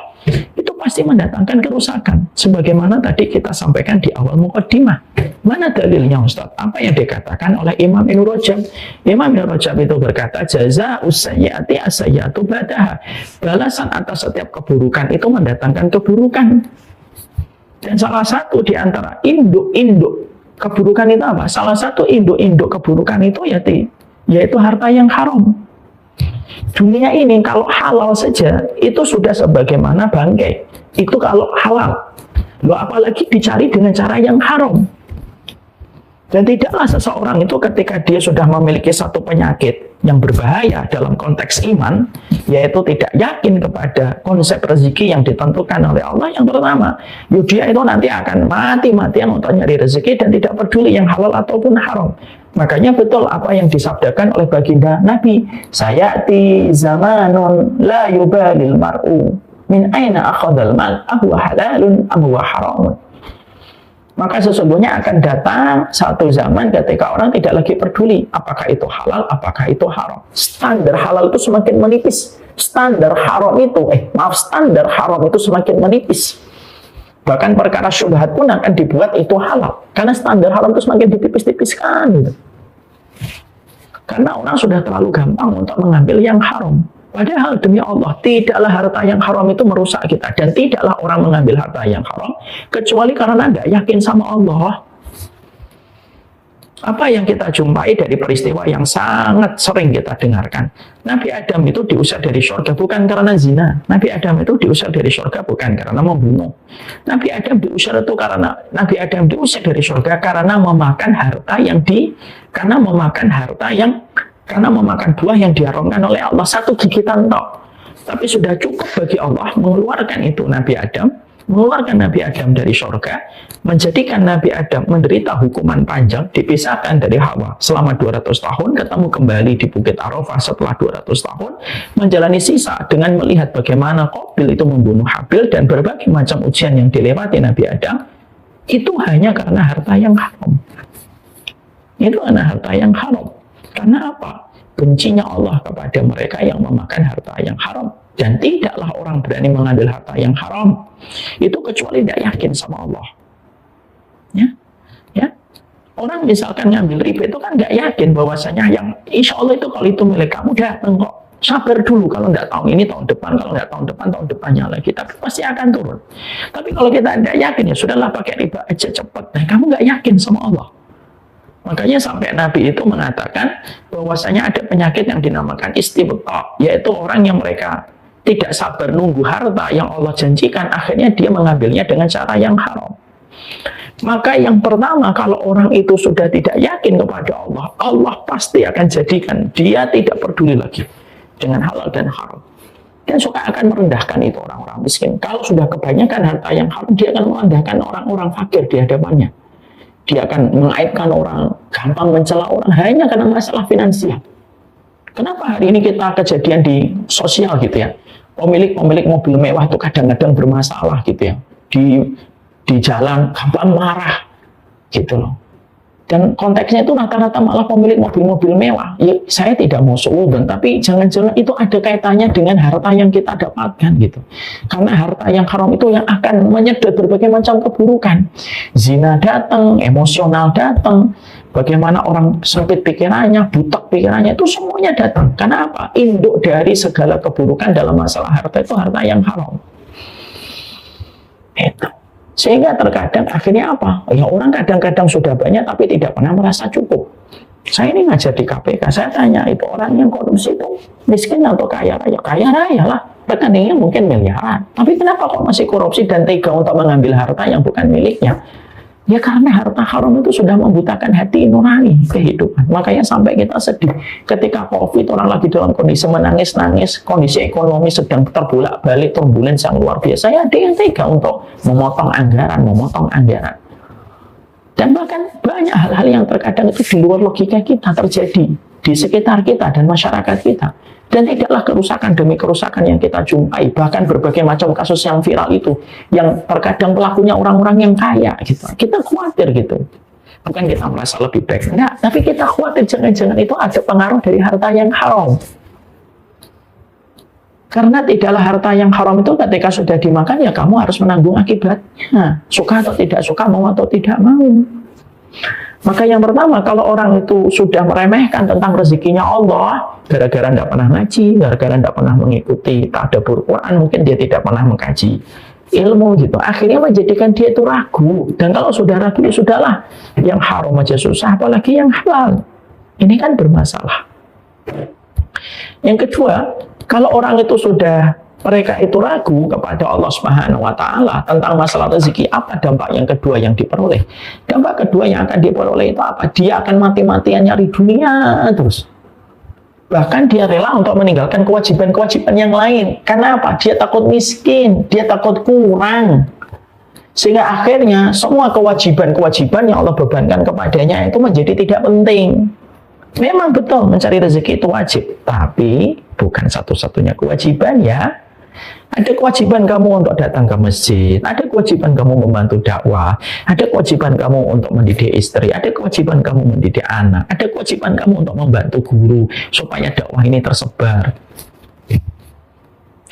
itu pasti mendatangkan kerusakan. Sebagaimana tadi kita sampaikan di awal mukaddimah. Mana dalilnya Ustaz? Apa yang dikatakan oleh Imam Ibnu Rajab? Imam Ibnu Rajab itu berkata, jazaa'us sayyi'ati as-sayyi'atu ba'daha. Balasan atas setiap keburukan itu mendatangkan keburukan. Dan salah satu di antara induk-induk keburukan itu apa? Salah satu induk-induk keburukan itu yaitu harta yang haram. Dunia ini kalau halal saja itu sudah sebagaimana bangkai. Itu kalau halal. Loh, apalagi dicari dengan cara yang haram. Dan tidaklah seseorang itu ketika dia sudah memiliki satu penyakit yang berbahaya dalam konteks iman, yaitu tidak yakin kepada konsep rezeki yang ditentukan oleh Allah. Yang pertama, dia itu nanti akan mati-matian untuk nyari rezeki dan tidak peduli yang halal ataupun haram. Makanya betul apa yang disabdakan oleh baginda Nabi, sayati zamanun la yubalil mar'u min aina akhadal mal ahwa halalun amwa haramun. Maka sesungguhnya akan datang satu zaman ketika orang tidak lagi peduli apakah itu halal, apakah itu haram. Standar halal itu semakin menipis, standar haram itu semakin menipis. Bahkan perkara syubhat pun akan dibuat itu halal, karena standar halal itu semakin ditipis-tipiskan gitu. Karena orang sudah terlalu gampang untuk mengambil yang haram. Padahal demi Allah, tidaklah harta yang haram itu merusak kita. Dan tidaklah orang mengambil harta yang haram kecuali karena nggak yakin sama Allah. Apa yang kita jumpai dari peristiwa yang sangat sering kita dengarkan. Nabi Adam itu diusir dari surga bukan karena zina. Nabi Adam itu diusir dari surga bukan karena membunuh. Nabi Adam diusir dari surga karena memakan buah yang diharamkan oleh Allah, satu gigitan tok. Tapi sudah cukup bagi Allah mengeluarkan Nabi Adam dari surga, menjadikan Nabi Adam menderita hukuman panjang, dipisahkan dari Hawa selama 200 tahun, ketemu kembali di Bukit Arafah setelah 200 tahun, menjalani sisa dengan melihat bagaimana Qabil itu membunuh Habil dan berbagai macam ujian yang dilewati Nabi Adam, itu hanya karena harta yang haram. Karena apa? Bencinya Allah kepada mereka yang memakan harta yang haram. Dan tidaklah orang berani mengambil harta yang haram itu kecuali tidak yakin sama Allah. Ya. Orang misalkan ngambil riba itu kan nggak yakin bahwasanya yang insya Allah itu kalau itu milik kamu datang kok. Sabar dulu, kalau nggak tahun ini tahun depan, kalau nggak tahun depan tahun depannya lagi, tapi pasti akan turun. Tapi kalau kita nggak yakin ya sudahlah pakai riba aja cepat. Nah, kamu nggak yakin sama Allah. Makanya sampai Nabi itu mengatakan bahwasanya ada penyakit yang dinamakan istibta, yaitu orang yang mereka tidak sabar nunggu harta yang Allah janjikan, akhirnya dia mengambilnya dengan cara yang haram. Maka yang pertama, kalau orang itu sudah tidak yakin kepada Allah, Allah pasti akan jadikan dia tidak peduli lagi dengan halal dan haram. Dan suka akan merendahkan itu orang-orang miskin. Kalau sudah kebanyakan harta yang haram, dia akan merendahkan orang-orang fakir di hadapannya. Dia akan mengaibkan orang, gampang mencela orang hanya karena masalah finansial. Kenapa hari ini kita kejadian di sosial gitu ya, pemilik mobil mewah itu kadang-kadang bermasalah gitu ya, di jalan gampang marah gitu loh. Dan konteksnya itu rata-rata malah pemilik mobil-mobil mewah. Ya, saya tidak mau suudzon, tapi jangan-jangan itu ada kaitannya dengan harta yang kita dapatkan gitu. Karena harta yang haram itu yang akan menyedot berbagai macam keburukan. Zina datang, emosional datang, bagaimana orang sempit pikirannya, butak pikirannya, itu semuanya datang. Karena apa? Induk dari segala keburukan dalam masalah harta itu harta yang haram. Itu. Sehingga terkadang akhirnya apa? Ya orang kadang-kadang sudah banyak tapi tidak pernah merasa cukup. Saya ini ngajar di KPK, saya tanya itu orang yang korupsi itu miskin atau kaya raya? Kaya raya lah, rekeningnya mungkin miliaran. Tapi kenapa kok masih korupsi dan tega untuk mengambil harta yang bukan miliknya? Ya karena harta haram itu sudah membutakan hati nurani kehidupan. Makanya sampai kita sedih ketika COVID, orang lagi dalam kondisi menangis-nangis, kondisi ekonomi sedang terbolak-balik, turbulensi yang luar biasa. Ya ada yang tega untuk memotong anggaran. Dan bahkan banyak hal-hal yang terkadang itu di luar logika kita terjadi di sekitar kita dan masyarakat kita. Dan tidaklah kerusakan demi kerusakan yang kita jumpai, bahkan berbagai macam kasus yang viral itu, yang terkadang pelakunya orang-orang yang kaya, gitu. Kita khawatir gitu. Bukan kita merasa lebih baik, enggak, tapi kita khawatir jangan-jangan itu ada pengaruh dari harta yang haram. Karena tidaklah harta yang haram itu ketika sudah dimakan, ya kamu harus menanggung akibatnya. Suka atau tidak suka, mau atau tidak mau. Maka yang pertama, kalau orang itu sudah meremehkan tentang rezekinya Allah, gara-gara tidak pernah ngaji, gara-gara tidak pernah mengikuti tadabbur Quran, mungkin dia tidak pernah mengkaji ilmu gitu. Akhirnya menjadikan dia itu ragu. Dan kalau sudah ragu, ya sudahlah. Yang haram aja susah, apalagi yang halal. Ini kan bermasalah. Yang kedua, kalau orang itu sudah mereka itu ragu kepada Allah Subhanahu wa Ta'ala tentang masalah rezeki, apa dampak yang kedua yang diperoleh? Dampak kedua yang akan diperoleh itu apa? Dia akan mati-matian nyari dunia terus. Bahkan dia rela untuk meninggalkan kewajiban-kewajiban yang lain. Karena apa? Dia takut miskin, dia takut kurang. Sehingga akhirnya semua kewajiban-kewajiban yang Allah bebankan kepadanya itu menjadi tidak penting. Memang betul mencari rezeki itu wajib, tapi bukan satu-satunya kewajiban ya. Ada kewajiban kamu untuk datang ke masjid, ada kewajiban kamu membantu dakwah, ada kewajiban kamu untuk mendidik istri, ada kewajiban kamu mendidik anak, ada kewajiban kamu untuk membantu guru supaya dakwah ini tersebar.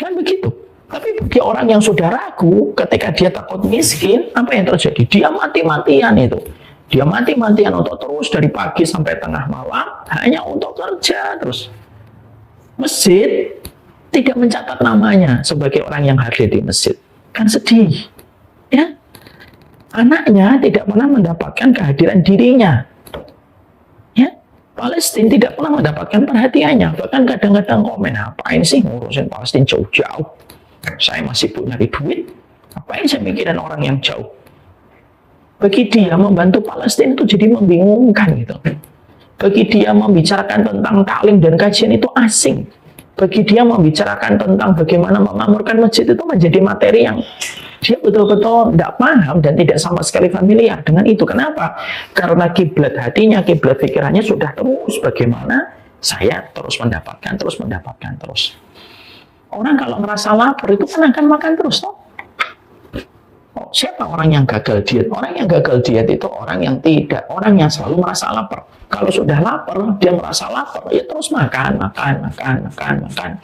Kan begitu. Tapi bagi orang yang sudah ragu, ketika dia takut miskin, apa yang terjadi? Dia mati-matian itu. Dia mati-matian untuk terus dari pagi sampai tengah malam, hanya untuk kerja terus. Masjid tidak mencatat namanya sebagai orang yang hadir di masjid. Kan sedih. Ya. Anaknya tidak pernah mendapatkan kehadiran dirinya. Ya. Palestina tidak pernah mendapatkan perhatiannya. Bahkan kadang-kadang komen, ngapain sih ngurusin Palestina jauh-jauh? Saya masih punya duit. Ngapain saya mikirin orang yang jauh? Bagi dia membantu Palestina itu jadi membingungkan gitu. Bagi dia membicarakan tentang taklim dan kajian itu asing. Bagi dia membicarakan tentang bagaimana memakmurkan masjid itu menjadi materi yang dia betul-betul tidak paham dan tidak sama sekali familiar dengan itu. Kenapa? Karena kiblat hatinya, kiblat pikirannya sudah terus bagaimana saya terus mendapatkan terus. Orang kalau merasa lapar itu kan akan makan terus, toh. Siapa orang yang gagal diet? Orang yang gagal diet itu orang yang selalu merasa lapar. Kalau sudah lapar, dia merasa lapar, ya terus makan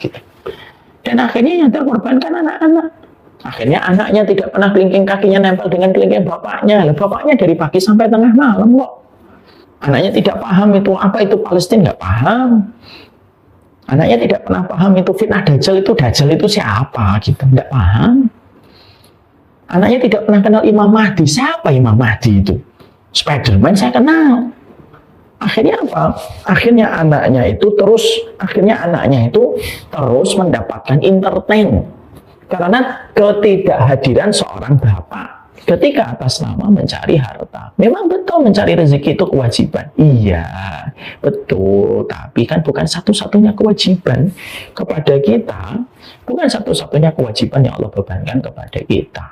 gitu. Dan akhirnya yang terkorbankan anak-anak. Akhirnya anaknya tidak pernah kelingking kakinya nempel dengan kelingking bapaknya. Bapaknya dari pagi sampai tengah malam kok. Anaknya tidak paham itu apa itu Palestina, nggak paham. Anaknya tidak pernah paham itu fitnah Dajjal itu siapa gitu, nggak paham. Anaknya tidak pernah kenal Imam Mahdi. Siapa Imam Mahdi itu? Spiderman saya kenal. Akhirnya apa? Akhirnya anaknya itu terus mendapatkan entertain. Karena ketidakhadiran seorang bapak ketika atas nama mencari harta. Memang betul mencari rezeki itu kewajiban. Iya, betul. Tapi kan bukan satu-satunya kewajiban kepada kita. Bukan satu-satunya kewajiban yang Allah bebankan kepada kita.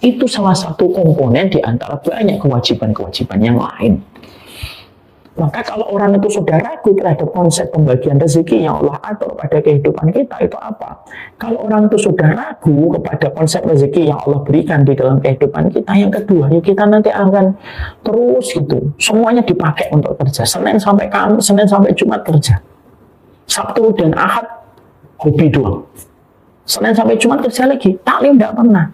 Itu salah satu komponen di antara banyak kewajiban-kewajiban yang lain. Maka kalau orang itu sudah ragu terhadap konsep pembagian rezeki yang Allah atur pada kehidupan kita, itu apa? Kalau orang itu sudah ragu kepada konsep rezeki yang Allah berikan di dalam kehidupan kita, yang kedua, ya kita nanti akan terus gitu, semuanya dipakai untuk kerja. Senin sampai Kamis, Senin sampai Jumat kerja. Sabtu dan Ahad hobi doang. Senin sampai Jumat kerja lagi, taklim tidak pernah.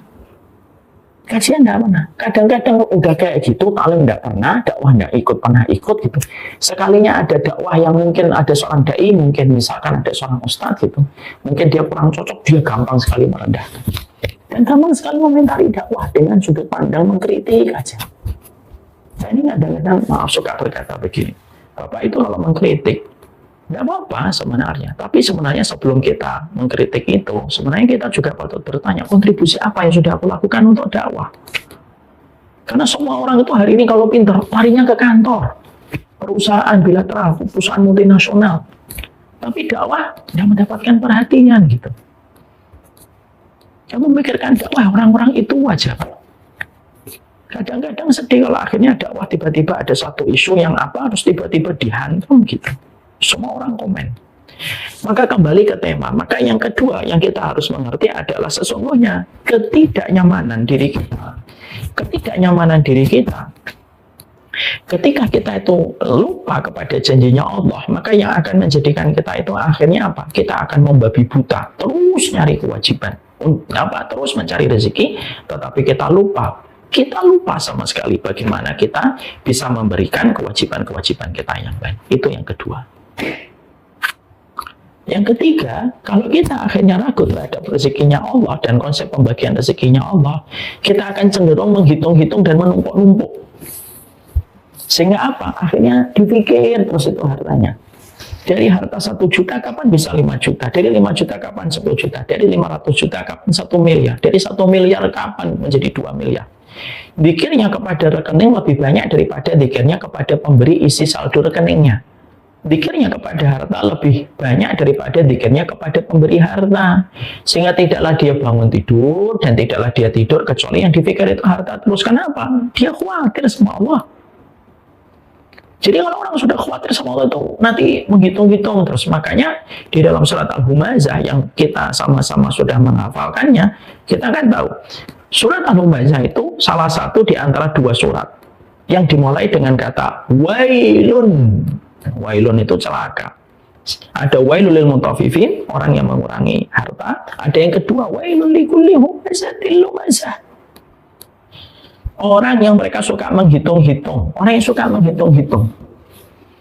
Kajian enggak pernah. Kadang-kadang udah kayak gitu, taklim enggak pernah, dakwah enggak pernah ikut gitu. Sekalinya ada dakwah yang mungkin ada seorang dai, mungkin misalkan ada seorang ustadz gitu, mungkin dia kurang cocok, dia gampang sekali merendahkan. Dan gampang sekali komentari dakwah dengan sudut pandang mengkritik aja. Saya ini kadang-kadang maaf suka berkata begini, Bapak itu kalau mengkritik, nggak apa-apa sebenarnya, tapi sebenarnya sebelum kita mengkritik itu, sebenarnya kita juga patut bertanya, kontribusi apa yang sudah aku lakukan untuk dakwah? Karena semua orang itu hari ini kalau pintar, larinya ke kantor, perusahaan bilateral, perusahaan multinasional, tapi dakwah tidak mendapatkan perhatian gitu. Kamu memikirkan dakwah orang-orang itu aja. Kadang-kadang sedih kalau akhirnya dakwah tiba-tiba ada satu isu yang apa harus tiba-tiba dihantam gitu. Semua orang komen. Maka kembali ke tema. Maka yang kedua yang kita harus mengerti adalah sesungguhnya ketidaknyamanan diri kita. Ketidaknyamanan diri kita. Ketika kita itu lupa kepada janjinya Allah, maka yang akan menjadikan kita itu akhirnya apa? Kita akan membabi buta, terus nyari kewajiban. Terus mencari rezeki, tetapi kita lupa. Kita lupa sama sekali bagaimana kita bisa memberikan kewajiban-kewajiban kita yang baik. Itu yang kedua. Yang ketiga, kalau kita akhirnya ragu terhadap rezekinya Allah dan konsep pembagian rezekinya Allah, kita akan cenderung menghitung-hitung dan menumpuk-numpuk. Sehingga apa? Akhirnya dipikir terus itu hartanya. Dari harta 1 juta kapan bisa 5 juta? Dari 5 juta kapan 10 juta? Dari 500 juta kapan 1 miliar? Dari 1 miliar kapan menjadi 2 miliar? Dikirnya kepada rekening lebih banyak daripada dikirnya kepada pemberi isi saldo rekeningnya. Dikirnya kepada harta lebih banyak daripada dikirnya kepada pemberi harta. Sehingga tidaklah dia bangun tidur dan tidaklah dia tidur kecuali yang dipikir itu harta terus. Kenapa? Dia khawatir sama Allah. Jadi kalau orang sudah khawatir sama Allah itu nanti menghitung-hitung terus. Makanya di dalam surat Al-Humazah yang kita sama-sama sudah menghafalkannya, kita kan tahu surat Al-Humazah itu salah satu di antara 2 surat yang dimulai dengan kata wailun. Wailun itu celaka. Ada wailul lil mutaffifin, orang yang mengurangi harta. Ada yang kedua, wailul likulli humazatil lumazah. Orang yang mereka suka menghitung-hitung, orang yang suka menghitung-hitung.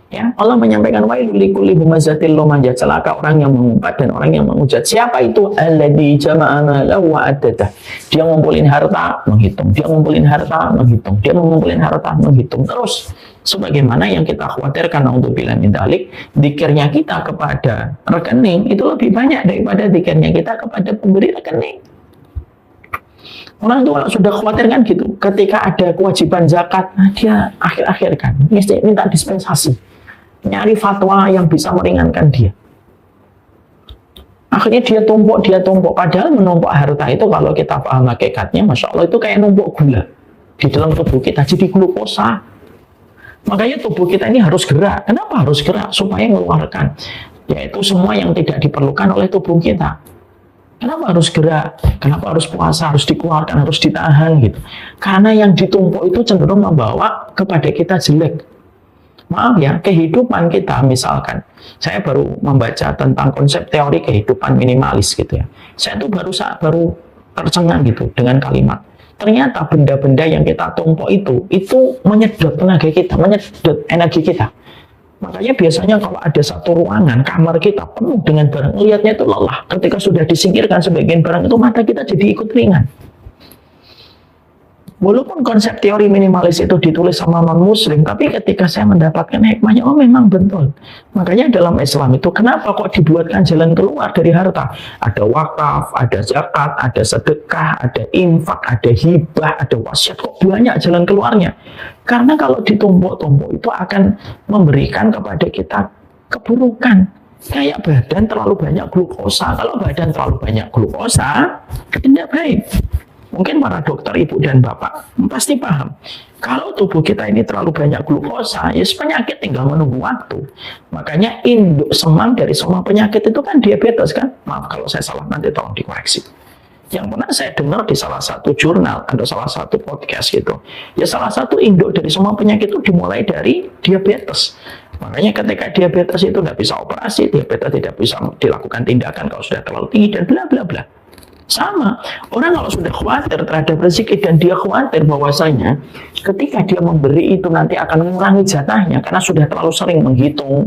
Ya, Allah menyampaikan wailul likulli humazatil lumazah, celaka orang yang mengumpat dan orang yang mengujat. Siapa itu? Alladzi jama'a malahu wa addadah. Dia ngumpulin harta, menghitung. Dia ngumpulin harta, menghitung. Dia mengumpulin harta, menghitung. Terus sebagaimana yang kita khawatirkan untuk bilang indalik, dikirnya kita kepada rekening itu lebih banyak daripada dikirnya kita kepada pemberi rekening. Orang itu kalau sudah khawatir kan gitu, ketika ada kewajiban zakat, nah dia akhir-akhirkan, minta dispensasi, nyari fatwa yang bisa meringankan dia. Akhirnya dia tumpuk, padahal menumpuk harta itu kalau kita paham hakikatnya, Masya Allah itu kayak numpuk gula di dalam tubuh kita, jadi glukosa. Makanya tubuh kita ini harus gerak. Kenapa harus gerak? Supaya mengeluarkan yaitu semua yang tidak diperlukan oleh tubuh kita. Kenapa harus gerak? Kenapa harus puasa? Harus dikeluarkan, harus ditahan gitu. Karena yang ditumpuk itu cenderung membawa kepada kita jelek. Maaf ya, kehidupan kita misalkan, saya baru membaca tentang konsep teori kehidupan minimalis gitu ya. Saya tuh baru tercengang gitu dengan kalimat. Ternyata benda-benda yang kita tumpuk itu menyedot tenaga kita, menyedot energi kita. Makanya biasanya kalau ada satu ruangan, kamar kita penuh dengan barang, lihatnya itu lelah. Ketika sudah disingkirkan sebagian barang itu, mata kita jadi ikut ringan. Walaupun konsep teori minimalis itu ditulis sama non-muslim, tapi ketika saya mendapatkan hikmahnya, oh memang betul. Makanya dalam Islam itu, kenapa kok dibuatkan jalan keluar dari harta? Ada wakaf, ada zakat, ada sedekah, ada infak, ada hibah, ada wasiat, kok banyak jalan keluarnya? Karena kalau ditumpuk-tumpuk itu akan memberikan kepada kita keburukan. Kayak badan terlalu banyak glukosa. Kalau badan terlalu banyak glukosa, tidak baik. Mungkin para dokter, ibu dan bapak pasti paham. Kalau tubuh kita ini terlalu banyak glukosa, ya penyakit tinggal menunggu waktu. Makanya induk semang dari semua penyakit itu kan diabetes kan. Maaf kalau saya salah, nanti tolong dikoreksi. Yang pernah saya dengar di salah satu jurnal atau salah satu podcast gitu, ya salah satu induk dari semua penyakit itu dimulai dari diabetes. Makanya ketika diabetes itu tidak bisa operasi, diabetes tidak bisa dilakukan tindakan kalau sudah terlalu tinggi dan bla bla bla. Sama, orang kalau sudah khawatir terhadap rezeki dan dia khawatir bahwasanya ketika dia memberi itu nanti akan mengurangi jatahnya karena sudah terlalu sering menghitung,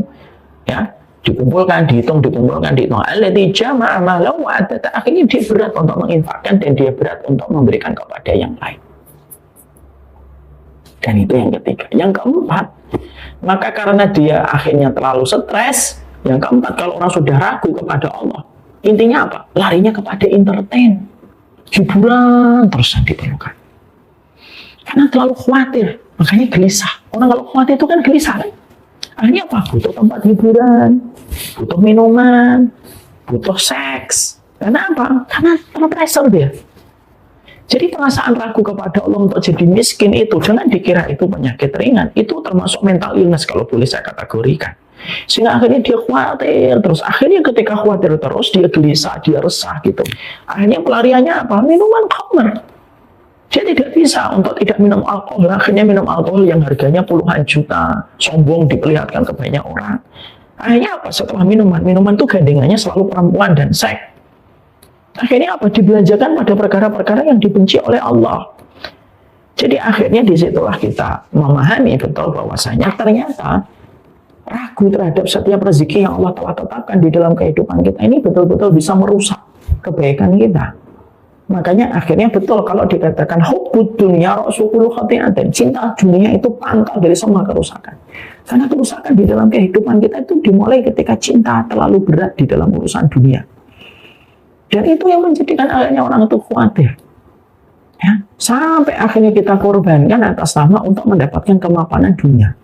ya, dikumpulkan, dihitung, alladzi jama'a malahu wa addada. Akhirnya dia berat untuk menginfakkan dan dia berat untuk memberikan kepada yang lain. Dan itu yang ketiga. Yang keempat, maka karena dia akhirnya terlalu stres, yang keempat, kalau orang sudah ragu kepada Allah, intinya apa? Larinya kepada entertain, hiburan terus yang diperlukan. Karena terlalu khawatir, makanya gelisah. Orang kalau khawatir itu kan gelisah kan? Akhirnya apa? Butuh tempat hiburan, butuh minuman, butuh seks. Karena apa? Karena terpressure dia. Jadi perasaan ragu kepada Allah untuk jadi miskin itu, jangan dikira itu penyakit ringan. Itu termasuk mental illness kalau boleh saya kategorikan. Sehingga akhirnya dia khawatir terus. Akhirnya ketika khawatir terus, dia gelisah, dia resah gitu. Akhirnya pelariannya apa? Minuman khamr. Dia tidak bisa untuk tidak minum alkohol. Akhirnya minum alkohol yang harganya puluhan juta. Sombong diperlihatkan ke banyak orang. Akhirnya apa? Setelah minuman itu gandengannya selalu perempuan dan seks. Akhirnya apa? Dibelanjakan pada perkara-perkara yang dibenci oleh Allah. Jadi akhirnya disitulah kita memahami betul bahwasanya ternyata ragu terhadap setiap rezeki yang Allah telah tetapkan di dalam kehidupan kita ini betul-betul bisa merusak kebaikan kita. Makanya akhirnya betul kalau dikatakan hubbud dunya ra'su kulli khati'atin, cinta dunia itu pangkal dari semua kerusakan. Karena kerusakan di dalam kehidupan kita itu dimulai ketika cinta terlalu berat di dalam urusan dunia. Dan itu yang menjadikan akhirnya orang itu khawatir. Ya, sampai akhirnya kita korbankan atas nama untuk mendapatkan kemapanan dunia.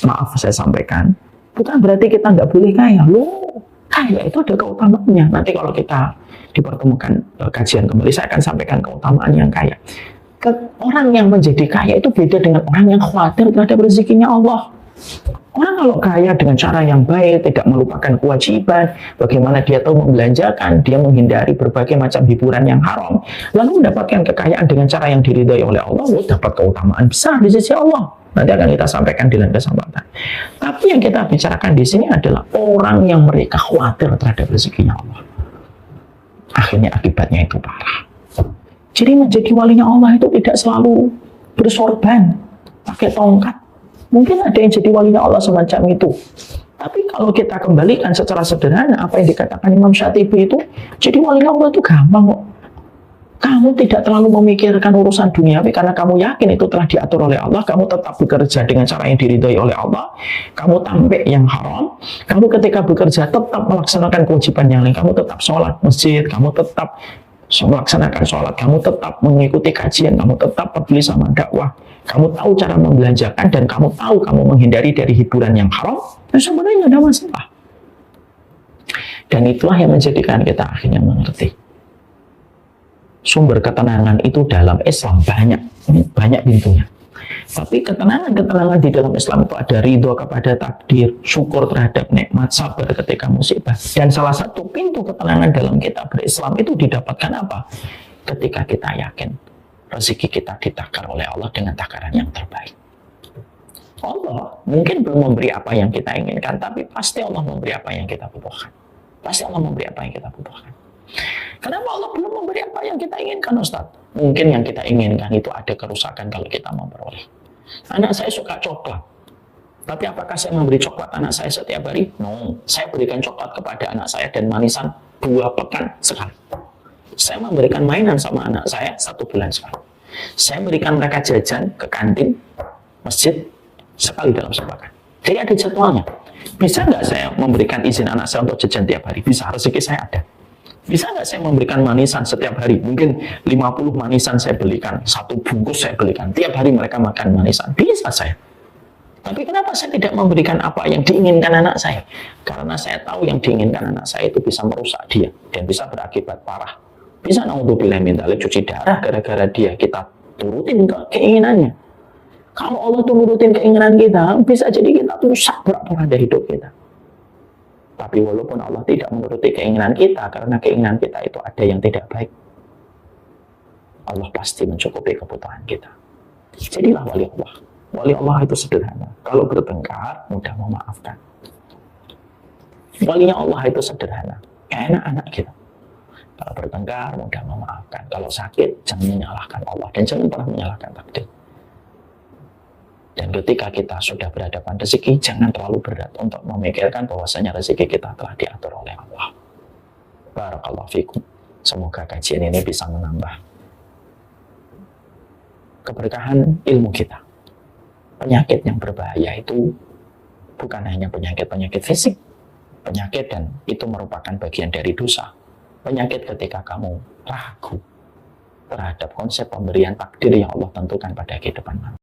Maaf saya sampaikan, bukan berarti kita nggak boleh kaya. Loh, kaya itu ada keutamaannya. Nanti kalau kita dipertemukan kajian kembali, saya akan sampaikan keutamaan yang kaya. Orang yang menjadi kaya itu beda dengan orang yang khawatir terhadap rezekinya Allah. Orang kalau kaya dengan cara yang baik, tidak melupakan kewajiban, bagaimana dia tahu membelanjakan, dia menghindari berbagai macam hiburan yang haram, lalu mendapatkan kekayaan dengan cara yang diridhai oleh Allah, dapat keutamaan besar di sisi Allah. Nanti akan kita sampaikan di lain kesempatan. Tapi yang kita bicarakan di sini adalah orang yang mereka khawatir terhadap rezekinya Allah. Akhirnya akibatnya itu parah. Jadi menjadi walinya Allah itu tidak selalu bersorban, pakai tongkat. Mungkin ada yang jadi walinya Allah semacam itu. Tapi kalau kita kembalikan secara sederhana, apa yang dikatakan Imam Syatibi itu, jadi walinya Allah itu gampang kok. Kamu tidak terlalu memikirkan urusan duniawi karena kamu yakin itu telah diatur oleh Allah. Kamu tetap bekerja dengan cara yang diridhai oleh Allah. Kamu tampik yang haram. Kamu ketika bekerja tetap melaksanakan kewajiban yang lain. Kamu tetap sholat masjid. Kamu tetap melaksanakan sholat. Kamu tetap mengikuti kajian. Kamu tetap peduli sama dakwah. Kamu tahu cara membelanjakan dan kamu tahu kamu menghindari dari hiburan yang haram. Dan sebenarnya tidak ada masalah. Dan itulah yang menjadikan kita akhirnya mengerti. Sumber ketenangan itu dalam Islam banyak pintunya. Tapi ketenangan di dalam Islam itu ada ridho kepada takdir, syukur terhadap nikmat, sabar ketika musibah. Dan salah satu pintu ketenangan dalam kita berislam itu didapatkan apa? Ketika kita yakin rezeki kita ditakar oleh Allah dengan takaran yang terbaik. Allah mungkin belum memberi apa yang kita inginkan, tapi pasti Allah memberi apa yang kita butuhkan. Pasti Allah memberi apa yang kita butuhkan. Kenapa Allah belum memberi apa yang kita inginkan, Ustaz? Mungkin yang kita inginkan itu ada kerusakan kalau kita memperoleh. Anak saya suka coklat. Tapi apakah saya memberi coklat anak saya setiap hari? No. Saya berikan coklat kepada anak saya dan manisan 2 pekan sekali. Saya memberikan mainan sama anak saya 1 bulan sekali. Saya berikan mereka jajan ke kantin, masjid, sekali dalam sepekan. Jadi ada jadwalnya. Bisa nggak saya memberikan izin anak saya untuk jajan tiap hari? Bisa, rezeki saya ada. Bisa nggak saya memberikan manisan setiap hari? Mungkin 50 manisan saya belikan, 1 bungkus saya belikan. Tiap hari mereka makan manisan. Bisa saya. Tapi kenapa saya tidak memberikan apa yang diinginkan anak saya? Karena saya tahu yang diinginkan anak saya itu bisa merusak dia dan bisa berakibat parah. Bisa naudzubillah min dzalik cuci darah gara-gara dia, kita turutin keinginannya. Kalau Allah tuh nurutin keinginan kita, bisa jadi kita rusak berat-berat hidup kita. Tapi walaupun Allah tidak menuruti keinginan kita, karena keinginan kita itu ada yang tidak baik, Allah pasti mencukupi kebutuhan kita. Jadilah wali Allah. Wali Allah itu sederhana. Kalau bertengkar, mudah memaafkan. Walinya Allah itu sederhana. Kayak anak-anak kita. Kalau bertengkar, mudah memaafkan. Kalau sakit, jangan menyalahkan Allah. Dan jangan pernah menyalahkan takdir. Dan ketika kita sudah berhadapan rezeki, jangan terlalu berat untuk memikirkan bahwasanya rezeki kita telah diatur oleh Allah. Barakallahu fikum. Semoga kajian ini bisa menambah keberkahan ilmu kita. Penyakit yang berbahaya itu bukan hanya penyakit-penyakit fisik, penyakit dan itu merupakan bagian dari dosa. Penyakit ketika kamu ragu terhadap konsep pemberian takdir yang Allah tentukan pada kehidupan manusia.